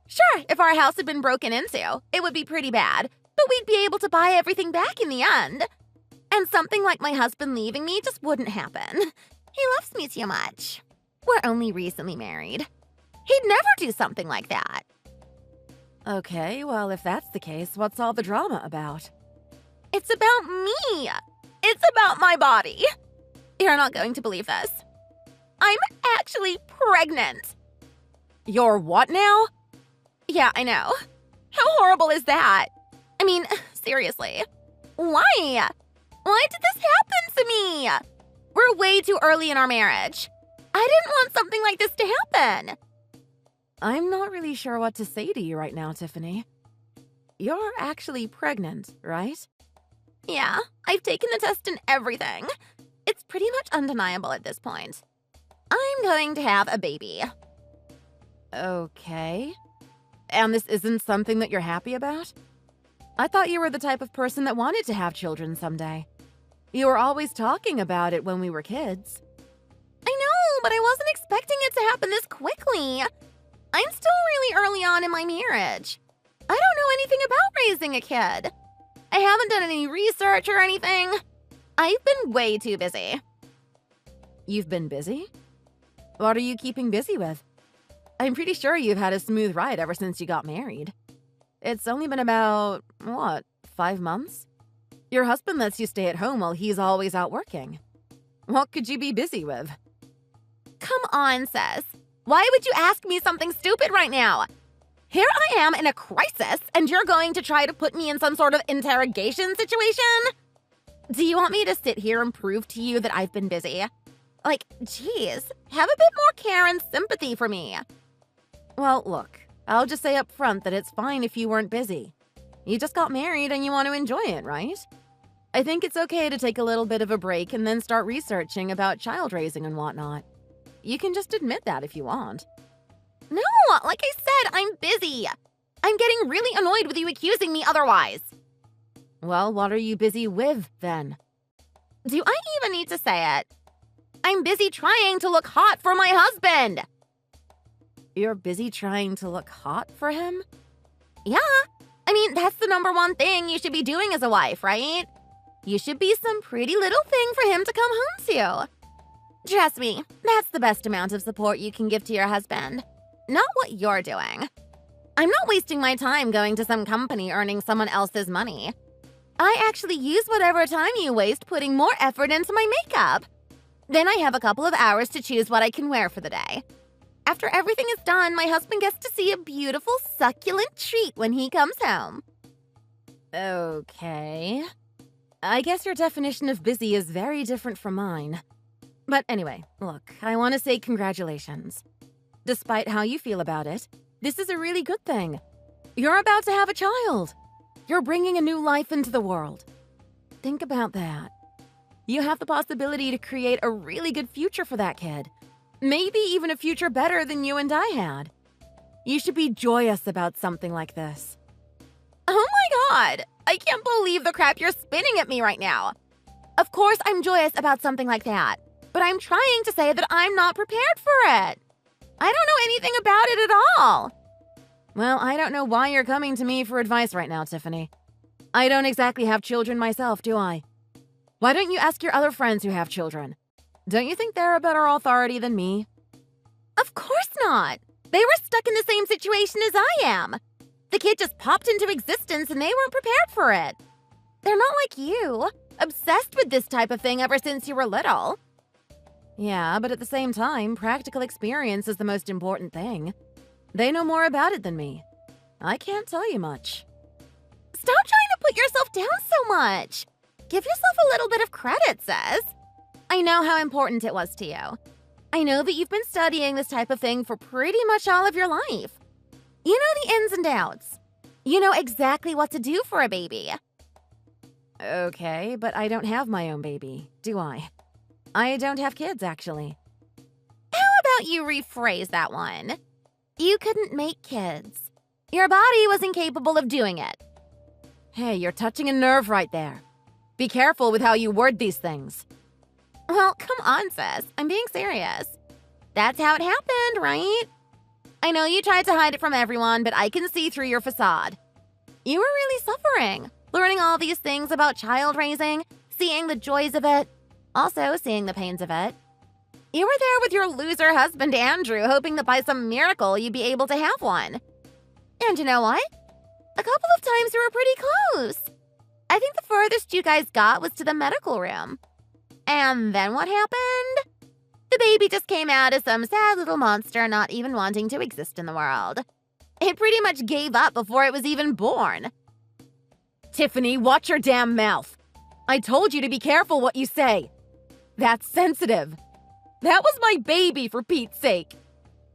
Sure, if our house had been broken into, it would be pretty bad, but we'd be able to buy everything back in the end. And something like my husband leaving me just wouldn't happen. He loves me too much. We're only recently married. He'd never do something like that. Okay, well, if that's the case, what's all the drama about? It's about me. It's about my body. You're not going to believe this. I'm actually pregnant. You're what now? Yeah, I know. How horrible is that? I mean, seriously. Why? Why did this happen to me? We're way too early in our marriage. I didn't want something like this to happen. I'm not really sure what to say to you right now, Tiffany. You're actually pregnant, right? Yeah, I've taken the test and everything. It's pretty much undeniable at this point. I'm going to have a baby. Okay. And this isn't something that you're happy about? I thought you were the type of person that wanted to have children someday. You were always talking about it when we were kids. I know, but I wasn't expecting it to happen this quickly. I'm still really early on in my marriage. I don't know anything about raising a kid. I haven't done any research or anything. I've been way too busy. You've been busy? What are you keeping busy with? I'm pretty sure you've had a smooth ride ever since you got married. It's only been about, 5 months? Your husband lets you stay at home while he's always out working. What could you be busy with? Come on, sis. Why would you ask me something stupid right now? Here I am in a crisis, and you're going to try to put me in some sort of interrogation situation? Do you want me to sit here and prove to you that I've been busy? Like, geez, have a bit more care and sympathy for me. Well, look, I'll just say up front that it's fine if you weren't busy. You just got married and you want to enjoy it, right? I think it's okay to take a little bit of a break and then start researching about child raising and whatnot. You can just admit that if you want. No, like I said, I'm busy. I'm getting really annoyed with you accusing me otherwise. Well, what are you busy with, then? Do I even need to say it? I'm busy trying to look hot for my husband. You're busy trying to look hot for him? Yeah. I mean, that's the number one thing you should be doing as a wife, right? You should be some pretty little thing for him to come home to. Trust me, that's the best amount of support you can give to your husband. Not what you're doing. I'm not wasting my time going to some company earning someone else's money. I actually use whatever time you waste putting more effort into my makeup. Then I have a couple of hours to choose what I can wear for the day. After everything is done, my husband gets to see a beautiful, succulent treat when he comes home. Okay. I guess your definition of busy is very different from mine. But anyway, look, I want to say congratulations. Despite how you feel about it, this is a really good thing. You're about to have a child. You're bringing a new life into the world. Think about that. You have the possibility to create a really good future for that kid. Maybe even a future better than you and I had. You should be joyous about something like this. Oh my God! I can't believe the crap you're spinning at me right now. Of course I'm joyous about something like that, but I'm trying to say that I'm not prepared for it. I don't know anything about it at all. Well, I don't know why you're coming to me for advice right now, Tiffany. I don't exactly have children myself, do I? Why don't you ask your other friends who have children? Don't you think they're a better authority than me? Of course not. They were stuck in the same situation as I am. The kid just popped into existence and they weren't prepared for it. They're not like you, obsessed with this type of thing ever since you were little. Yeah, but at the same time, practical experience is the most important thing. They know more about it than me. I can't tell you much. Stop trying to put yourself down so much. Give yourself a little bit of credit, sis. I know how important it was to you. I know that you've been studying this type of thing for pretty much all of your life. You know the ins and outs. You know exactly what to do for a baby. Okay, but I don't have my own baby, do I? I don't have kids, actually. How about you rephrase that one? You couldn't make kids. Your body was incapable of doing it. Hey, you're touching a nerve right there. Be careful with how you word these things. Well, come on, sis. I'm being serious. That's how it happened, right? I know you tried to hide it from everyone, but I can see through your facade. You were really suffering, learning all these things about child raising, seeing the joys of it, also seeing the pains of it. You were there with your loser husband, Andrew, hoping that by some miracle you'd be able to have one. And you know what? A couple of times you were pretty close. I think the furthest you guys got was to the medical room. And then what happened? The baby just came out as some sad little monster not even wanting to exist in the world. It pretty much gave up before it was even born. Tiffany, watch your damn mouth. I told you to be careful what you say. That's sensitive. That was my baby, for Pete's sake.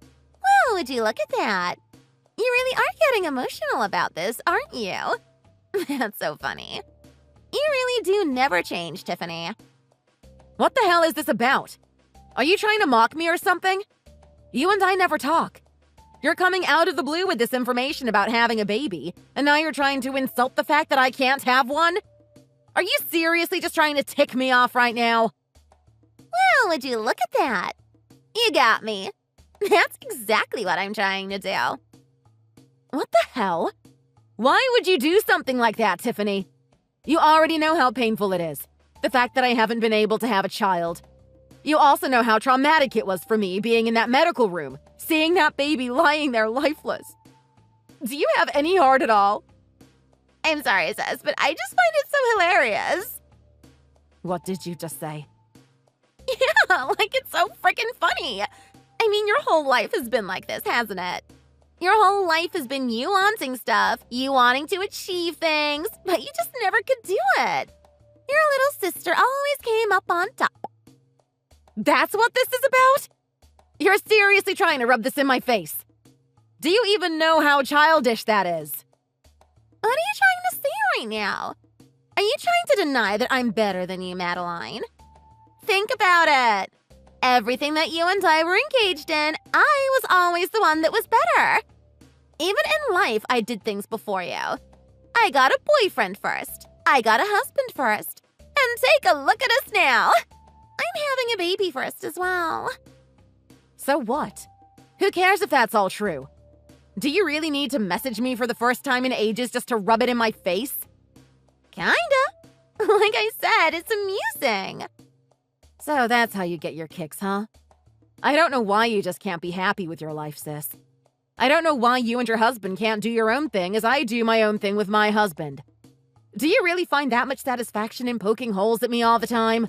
Well, would you look at that? You really are getting emotional about this, aren't you? That's so funny. You really do never change, Tiffany. What the hell is this about? Are you trying to mock me or something? You and I never talk. You're coming out of the blue with this information about having a baby, and now you're trying to insult the fact that I can't have one? Are you seriously just trying to tick me off right now? Well, would you look at that? You got me. That's exactly what I'm trying to do. What the hell? Why would you do something like that, Tiffany? You already know how painful it is. The fact that I haven't been able to have a child. You also know how traumatic it was for me being in that medical room, seeing that baby lying there lifeless. Do you have any heart at all? I'm sorry, sis, but I just find it so hilarious. What did you just say? Yeah, like it's so freaking funny. I mean, your whole life has been like this, hasn't it? Your whole life has been you wanting stuff, you wanting to achieve things, but you just never could do it. Your little sister always came up on top. That's what this is about? You're seriously trying to rub this in my face. Do you even know how childish that is? What are you trying to say right now? Are you trying to deny that I'm better than you, Madeline? Think about it. Everything that you and I were engaged in, I was always the one that was better. Even in life, I did things before you. I got a boyfriend first. I got a husband first. And take a look at us now. I'm having a baby first as well. So what? Who cares if that's all true? Do you really need to message me for the first time in ages just to rub it in my face? Kinda. Like I said, it's amusing. So that's how you get your kicks, huh? I don't know why you just can't be happy with your life, sis. I don't know why you and your husband can't do your own thing as I do my own thing with my husband. Do you really find that much satisfaction in poking holes at me all the time?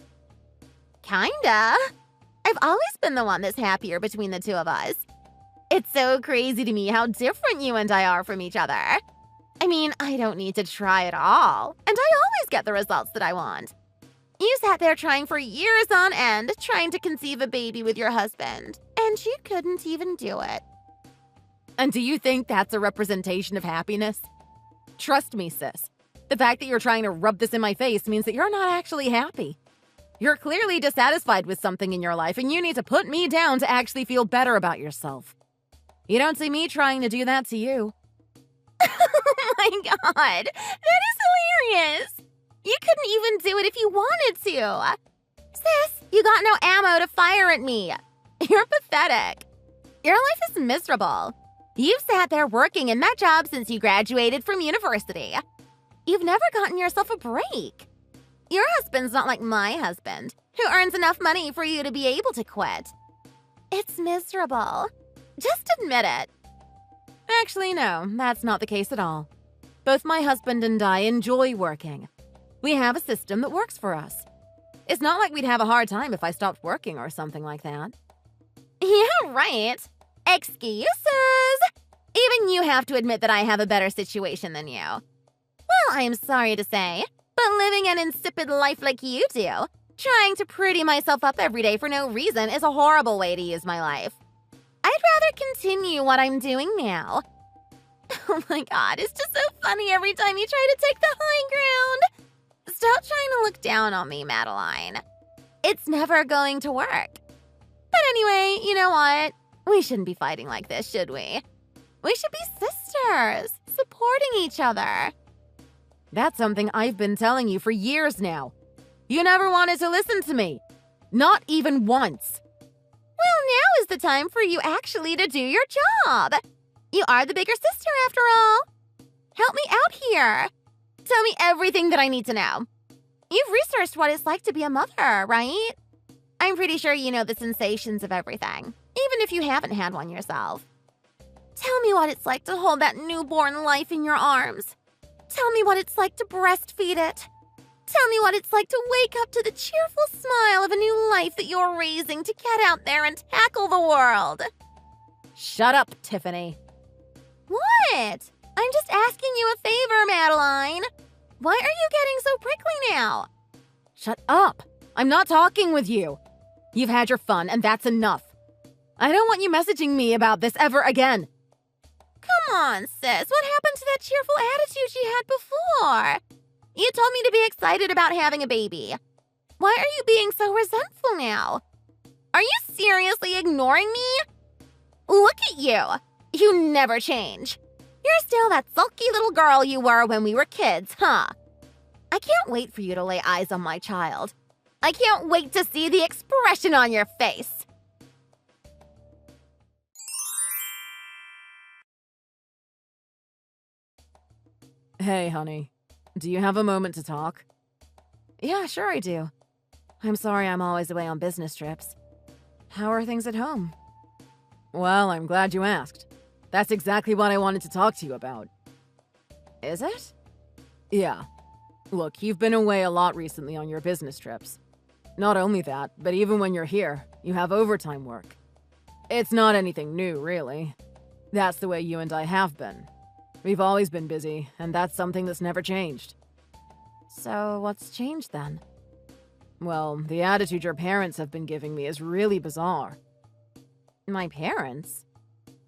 Kinda. I've always been the one that's happier between the two of us. It's so crazy to me how different you and I are from each other. I mean, I don't need to try at all, and I always get the results that I want. You sat there trying for years on end, trying to conceive a baby with your husband, and you couldn't even do it. And do you think that's a representation of happiness? Trust me, sis. The fact that you're trying to rub this in my face means that you're not actually happy. You're clearly dissatisfied with something in your life, and you need to put me down to actually feel better about yourself. You don't see me trying to do that to you. Oh my god, that is hilarious! You couldn't even do it if you wanted to. Sis, you got no ammo to fire at me. You're pathetic. Your life is miserable. You've sat there working in that job since you graduated from university. You've never gotten yourself a break. Your husband's not like my husband, who earns enough money for you to be able to quit. It's miserable. Just admit it. Actually, no, that's not the case at all. Both my husband and I enjoy working. We have a system that works for us. It's not like we'd have a hard time if I stopped working or something like that. Yeah, right. Excuses. Even you have to admit that I have a better situation than you. Well, I'm sorry to say, but living an insipid life like you do, trying to pretty myself up every day for no reason is a horrible way to use my life. I'd rather continue what I'm doing now. Oh my god, it's just so funny every time you try to take the high ground. Stop trying to look down on me, Madeline. It's never going to work. But anyway, you know what? We shouldn't be fighting like this, should we? We should be sisters, supporting each other. That's something I've been telling you for years now. You never wanted to listen to me. Not even once. Well, now is the time for you actually to do your job. You are the bigger sister after all. Help me out here. Tell me everything that I need to know. You've researched what it's like to be a mother, right? I'm pretty sure you know the sensations of everything, even if you haven't had one yourself. Tell me what it's like to hold that newborn life in your arms. Tell me what it's like to breastfeed it. Tell me what it's like to wake up to the cheerful smile of a new life that you're raising to get out there and tackle the world. Shut up, Tiffany. What? I'm just asking you a favor, Madeline. Why are you getting so prickly now? Shut up. I'm not talking with you. You've had your fun, and that's enough. I don't want you messaging me about this ever again. Come on, sis. What happened to that cheerful attitude you had before? You told me to be excited about having a baby. Why are you being so resentful now? Are you seriously ignoring me? Look at you. You never change. You're still that sulky little girl you were when we were kids, huh? I can't wait for you to lay eyes on my child. I can't wait to see the expression on your face. Hey, honey. Do you have a moment to talk? Yeah, sure I do. I'm sorry I'm always away on business trips. How are things at home? Well, I'm glad you asked. That's exactly what I wanted to talk to you about. Is it? Yeah. Look, you've been away a lot recently on your business trips. Not only that, but even when you're here, you have overtime work. It's not anything new, really. That's the way you and I have been. We've always been busy, and that's something that's never changed. So, what's changed then? Well, the attitude your parents have been giving me is really bizarre. My parents?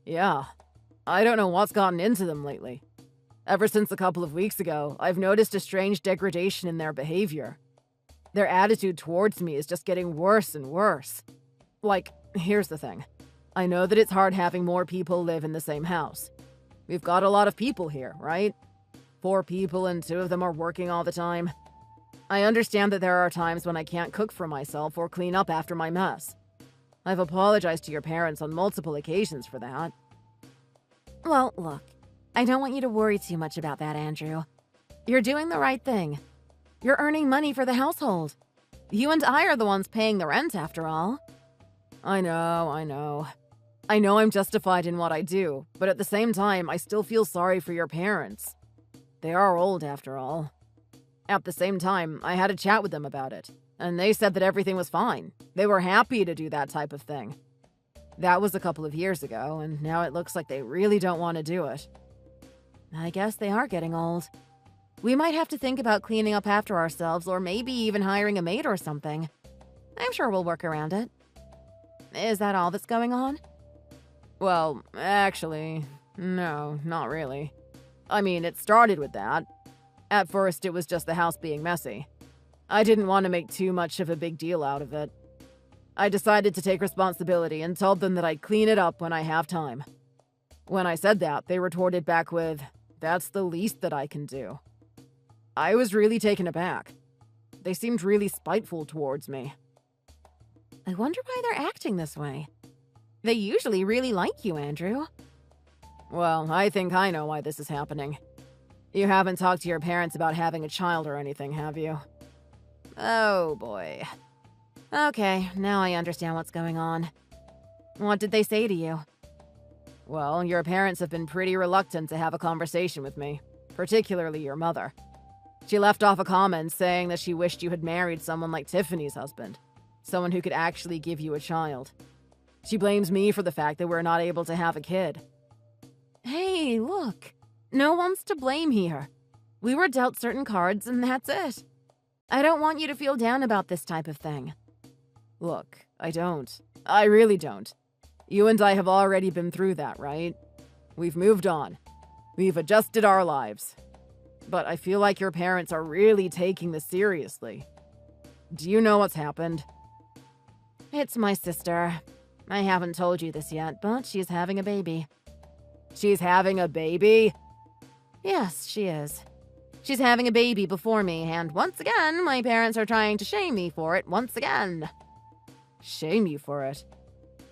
Yeah. I don't know what's gotten into them lately. Ever since a couple of weeks ago, I've noticed a strange degradation in their behavior. Their attitude towards me is just getting worse and worse. Like, here's the thing. I know that it's hard having more people live in the same house. We've got a lot of people here, right? 4 people and 2 of them are working all the time. I understand that there are times when I can't cook for myself or clean up after my mess. I've apologized to your parents on multiple occasions for that. Well, look, I don't want you to worry too much about that, Andrew. You're doing the right thing. You're earning money for the household. You and I are the ones paying the rent, after all. I know. I know I'm justified in what I do, but at the same time, I still feel sorry for your parents. They are old, after all. At the same time, I had a chat with them about it, and they said that everything was fine. They were happy to do that type of thing. That was a couple of years ago, and now it looks like they really don't want to do it. I guess they are getting old. We might have to think about cleaning up after ourselves, or maybe even hiring a maid or something. I'm sure we'll work around it. Is that all that's going on? Well, actually, no, not really. I mean, it started with that. At first, it was just the house being messy. I didn't want to make too much of a big deal out of it. I decided to take responsibility and told them that I'd clean it up when I have time. When I said that, they retorted back with, "That's the least that I can do." I was really taken aback. They seemed really spiteful towards me. I wonder why they're acting this way. They usually really like you, Andrew. Well, I think I know why this is happening. You haven't talked to your parents about having a child or anything, have you? Oh, boy. Okay, now I understand what's going on. What did they say to you? Well, your parents have been pretty reluctant to have a conversation with me, particularly your mother. She left off a comment saying that she wished you had married someone like Tiffany's husband, someone who could actually give you a child. She blames me for the fact that we're not able to have a kid. Hey, look. No one's to blame here. We were dealt certain cards and that's it. I don't want you to feel down about this type of thing. Look, I don't. I really don't. You and I have already been through that, right? We've moved on. We've adjusted our lives. But I feel like your parents are really taking this seriously. Do you know what's happened? It's my sister. I haven't told you this yet, but she's having a baby. She's having a baby? Yes, she is. She's having a baby before me, and once again, my parents are trying to shame me for it once again. Shame you for it?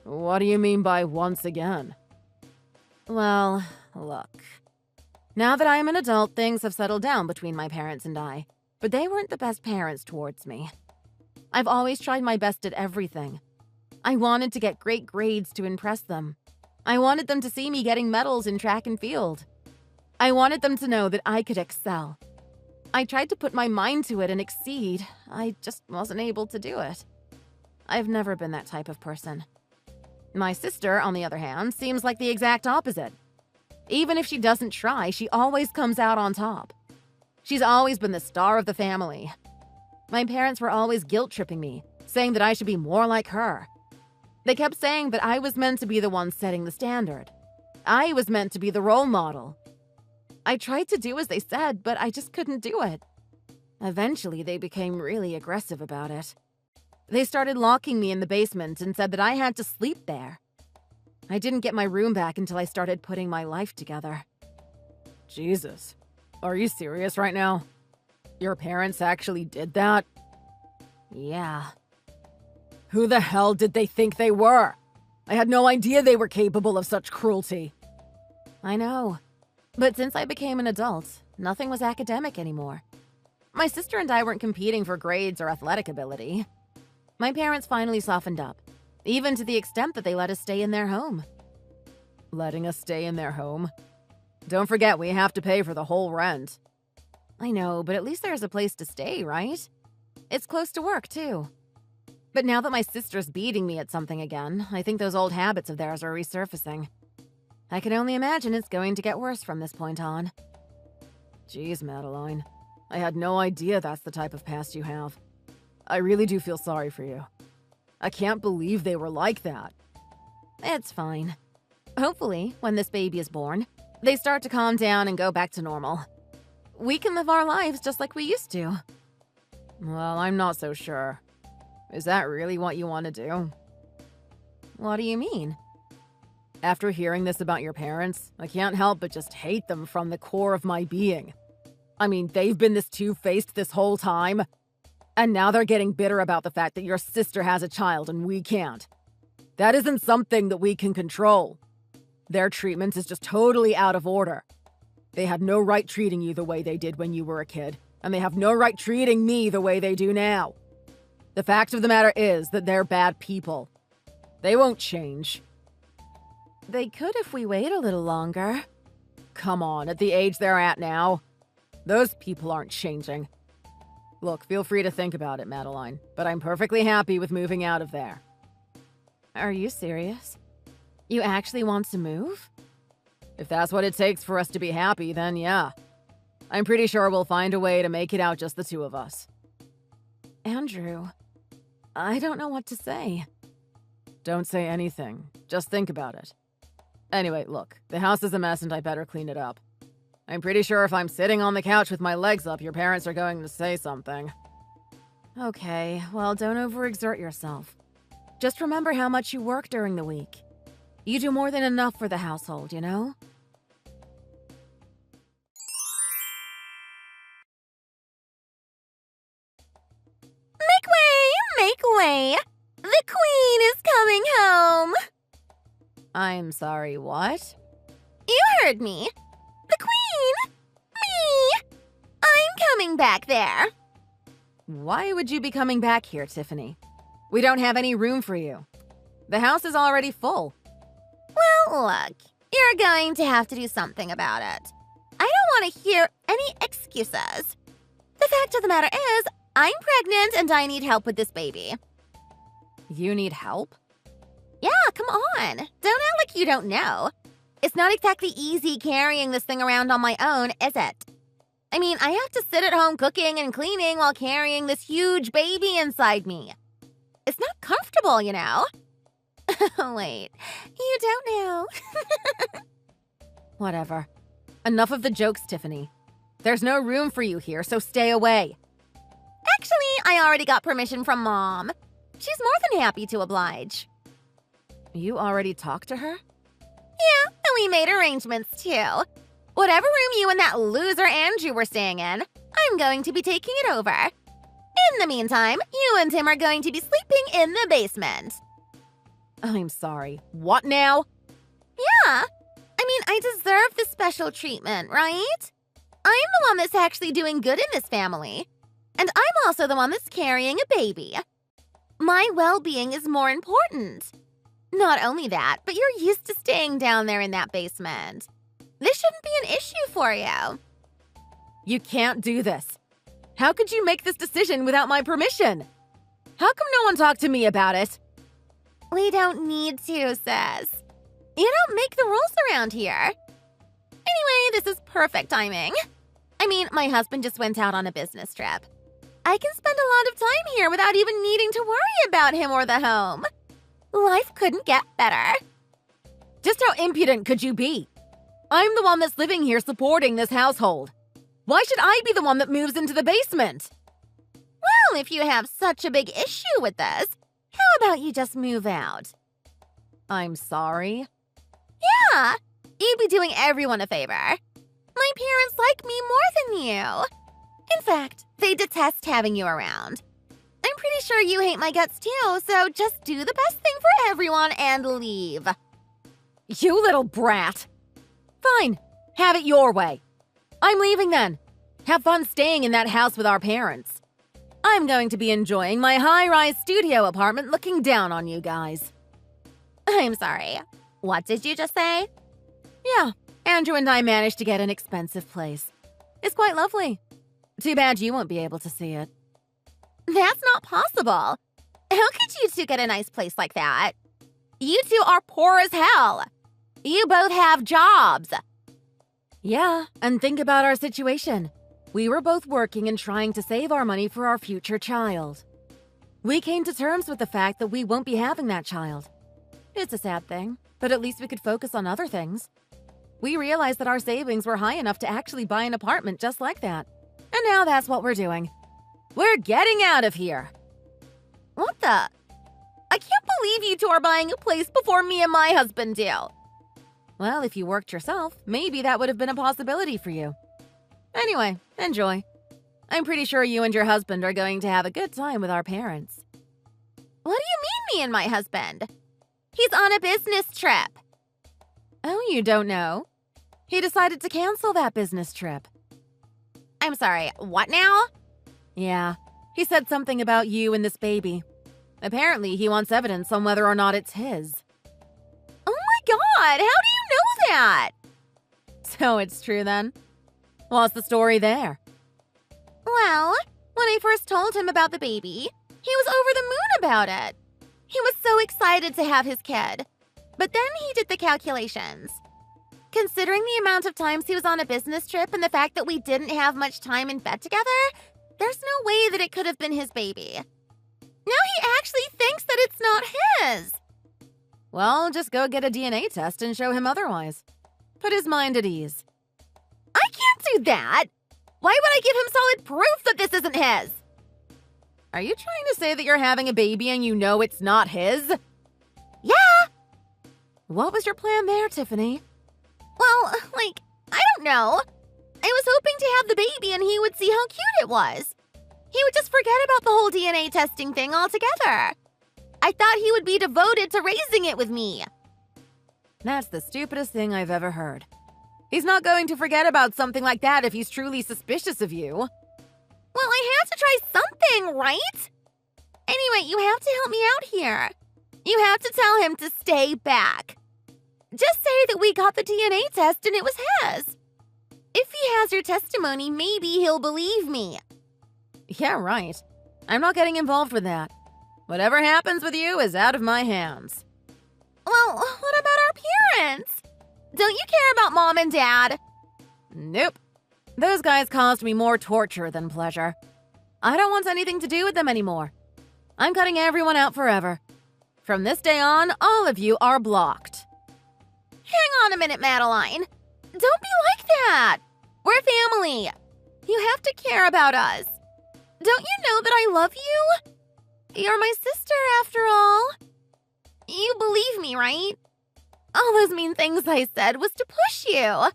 What do you mean by once again? Well, look. Now that I am an adult, things have settled down between my parents and I, but they weren't the best parents towards me. I've always tried my best at everything. I wanted to get great grades to impress them. I wanted them to see me getting medals in track and field. I wanted them to know that I could excel. I tried to put my mind to it and exceed. I just wasn't able to do it. I've never been that type of person. My sister, on the other hand, seems like the exact opposite. Even if she doesn't try, she always comes out on top. She's always been the star of the family. My parents were always guilt-tripping me, saying that I should be more like her. They kept saying that I was meant to be the one setting the standard. I was meant to be the role model. I tried to do as they said, but I just couldn't do it. Eventually, they became really aggressive about it. They started locking me in the basement and said that I had to sleep there. I didn't get my room back until I started putting my life together. Jesus. Are you serious right now? Your parents actually did that? Yeah. Who the hell did they think they were? I had no idea they were capable of such cruelty. I know. But since I became an adult, nothing was academic anymore. My sister and I weren't competing for grades or athletic ability. My parents finally softened up, even to the extent that they let us stay in their home. Letting us stay in their home? Don't forget, we have to pay for the whole rent. I know, but at least there's a place to stay, right? It's close to work, too. But now that my sister's beating me at something again, I think those old habits of theirs are resurfacing. I can only imagine it's going to get worse from this point on. Jeez, Madeline. I had no idea that's the type of past you have. I really do feel sorry for you. I can't believe they were like that. It's fine. Hopefully, when this baby is born, they start to calm down and go back to normal. We can live our lives just like we used to. Well, I'm not so sure. Is that really what you want to do? What do you mean? After hearing this about your parents, I can't help but just hate them from the core of my being. I mean, they've been this two-faced this whole time. And now they're getting bitter about the fact that your sister has a child and we can't. That isn't something that we can control. Their treatment is just totally out of order. They had no right treating you the way they did when you were a kid, and they have no right treating me the way they do now. The fact of the matter is that they're bad people. They won't change. They could if we wait a little longer. Come on, at the age they're at now. Those people aren't changing. Look, feel free to think about it, Madeline, but I'm perfectly happy with moving out of there. Are you serious? You actually want to move? If that's what it takes for us to be happy, then yeah. I'm pretty sure we'll find a way to make it out just the two of us. Andrew, I don't know what to say. Don't say anything. Just think about it. Anyway, look, the house is a mess and I better clean it up. I'm pretty sure if I'm sitting on the couch with my legs up, your parents are going to say something. Okay, well, don't overexert yourself. Just remember how much you work during the week. You do more than enough for the household, you know? Make way! Make way! The queen is coming home! I'm sorry, what? You heard me. The queen! Me! I'm coming back there. Why would you be coming back here, Tiffany? We don't have any room for you. The house is already full. Well, look, you're going to have to do something about it. I don't want to hear any excuses. The fact of the matter is, I'm pregnant and I need help with this baby. You need help? Yeah, come on. Don't act like you don't know. It's not exactly easy carrying this thing around on my own, is it? I mean, I have to sit at home cooking and cleaning while carrying this huge baby inside me. It's not comfortable, you know? Wait, you don't know. Whatever. Enough of the jokes, Tiffany. There's no room for you here, so stay away. Actually, I already got permission from Mom. She's more than happy to oblige. You already talked to her? Yeah, and we made arrangements, too. Whatever room you and that loser Andrew were staying in, I'm going to be taking it over. In the meantime, you and Tim are going to be sleeping in the basement. I'm sorry. What now? Yeah. I mean, I deserve the special treatment, right? I'm the one that's actually doing good in this family. And I'm also the one that's carrying a baby. My well-being is more important. Not only that, but you're used to staying down there in that basement. This shouldn't be an issue for you. You can't do this. How could you make this decision without my permission? How come no one talked to me about it? We don't need to, sis. You don't make the rules around here. Anyway, this is perfect timing. I mean, my husband just went out on a business trip. I can spend a lot of time here without even needing to worry about him or the home. Life couldn't get better. Just how impudent could you be? I'm the one that's living here supporting this household. Why should I be the one that moves into the basement? Well, if you have such a big issue with this, how about you just move out? I'm sorry. Yeah, you'd be doing everyone a favor. My parents like me more than you. In fact, they detest having you around. I'm pretty sure you hate my guts too, so just do the best thing for everyone and leave. You little brat. Fine, have it your way. I'm leaving then. Have fun staying in that house with our parents. I'm going to be enjoying my high-rise studio apartment looking down on you guys. I'm sorry. What did you just say? Yeah, Andrew and I managed to get an expensive place. It's quite lovely. Too bad you won't be able to see it. That's not possible. How could you two get a nice place like that? You two are poor as hell. You both have jobs. Yeah, and think about our situation. We were both working and trying to save our money for our future child. We came to terms with the fact that we won't be having that child. It's a sad thing, but at least we could focus on other things. We realized that our savings were high enough to actually buy an apartment just like that. And now that's what we're doing. We're getting out of here. What the? I can't believe you two are buying a place before me and my husband do. Well, if you worked yourself, maybe that would have been a possibility for you. Anyway, enjoy. I'm pretty sure you and your husband are going to have a good time with our parents. What do you mean, me and my husband? He's on a business trip. Oh, you don't know? He decided to cancel that business trip. I'm sorry, what now? Yeah, he said something about you and this baby. Apparently, he wants evidence on whether or not it's his. Oh my god, how do you know that? So it's true then? What's the story there? Well, when I first told him about the baby, he was over the moon about it. He was so excited to have his kid. But then he did the calculations. Considering the amount of times he was on a business trip and the fact that we didn't have much time in bed together, there's no way that it could have been his baby. Now he actually thinks that it's not his. Well, just go get a DNA test and show him otherwise. Put his mind at ease. I can't do that. Why would I give him solid proof that this isn't his? Are you trying to say that you're having a baby and you know it's not his? Yeah. What was your plan there, Tiffany? Well, I don't know. I was hoping to have the baby and he would see how cute it was. He would just forget about the whole DNA testing thing altogether. I thought he would be devoted to raising it with me. That's the stupidest thing I've ever heard. He's not going to forget about something like that if he's truly suspicious of you. Well, I had to try something, right? Anyway, you have to help me out here. You have to tell him to stay back. Just say that we got the DNA test and it was his. If he has your testimony, maybe he'll believe me. Yeah, right. I'm not getting involved with that. Whatever happens with you is out of my hands. Well, what about our parents? Don't you care about Mom and Dad? Nope. Those guys caused me more torture than pleasure. I don't want anything to do with them anymore. I'm cutting everyone out forever. From this day on, all of you are blocked. Hang on a minute, Madeline. Don't be like that. We're family. You have to care about us. Don't you know that I love you? You're my sister, after all. You believe me, right? All those mean things I said was to push you.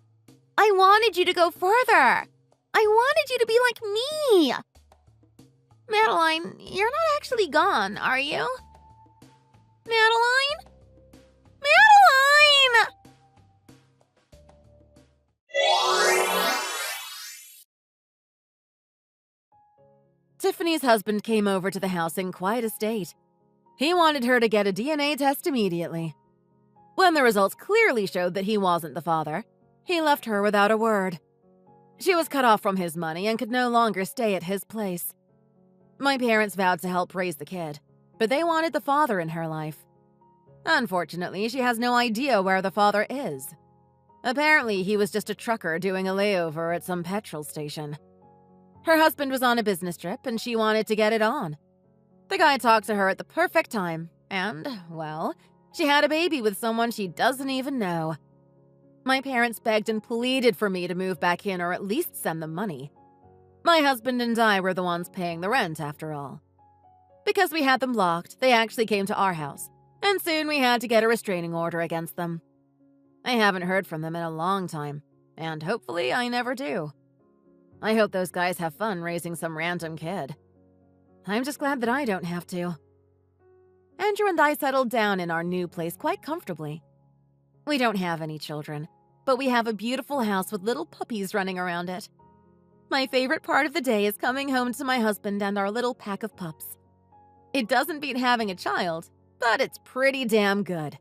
I wanted you to go further. I wanted you to be like me. Madeline, you're not actually gone, are you? Madeline? Tiffany's husband came over to the house in quite a state. He wanted her to get a DNA test immediately. When the results clearly showed that he wasn't the father, he left her without a word. She was cut off from his money and could no longer stay at his place. My parents vowed to help raise the kid, but they wanted the father in her life. Unfortunately, she has no idea where the father is. Apparently, he was just a trucker doing a layover at some petrol station. Her husband was on a business trip and she wanted to get it on. The guy talked to her at the perfect time, and, well, she had a baby with someone she doesn't even know. My parents begged and pleaded for me to move back in or at least send them money. My husband and I were the ones paying the rent, after all. Because we had them blocked, they actually came to our house, and soon we had to get a restraining order against them. I haven't heard from them in a long time, and hopefully I never do. I hope those guys have fun raising some random kid. I'm just glad that I don't have to. Andrew and I settled down in our new place quite comfortably. We don't have any children, but we have a beautiful house with little puppies running around it. My favorite part of the day is coming home to my husband and our little pack of pups. It doesn't beat having a child, but it's pretty damn good.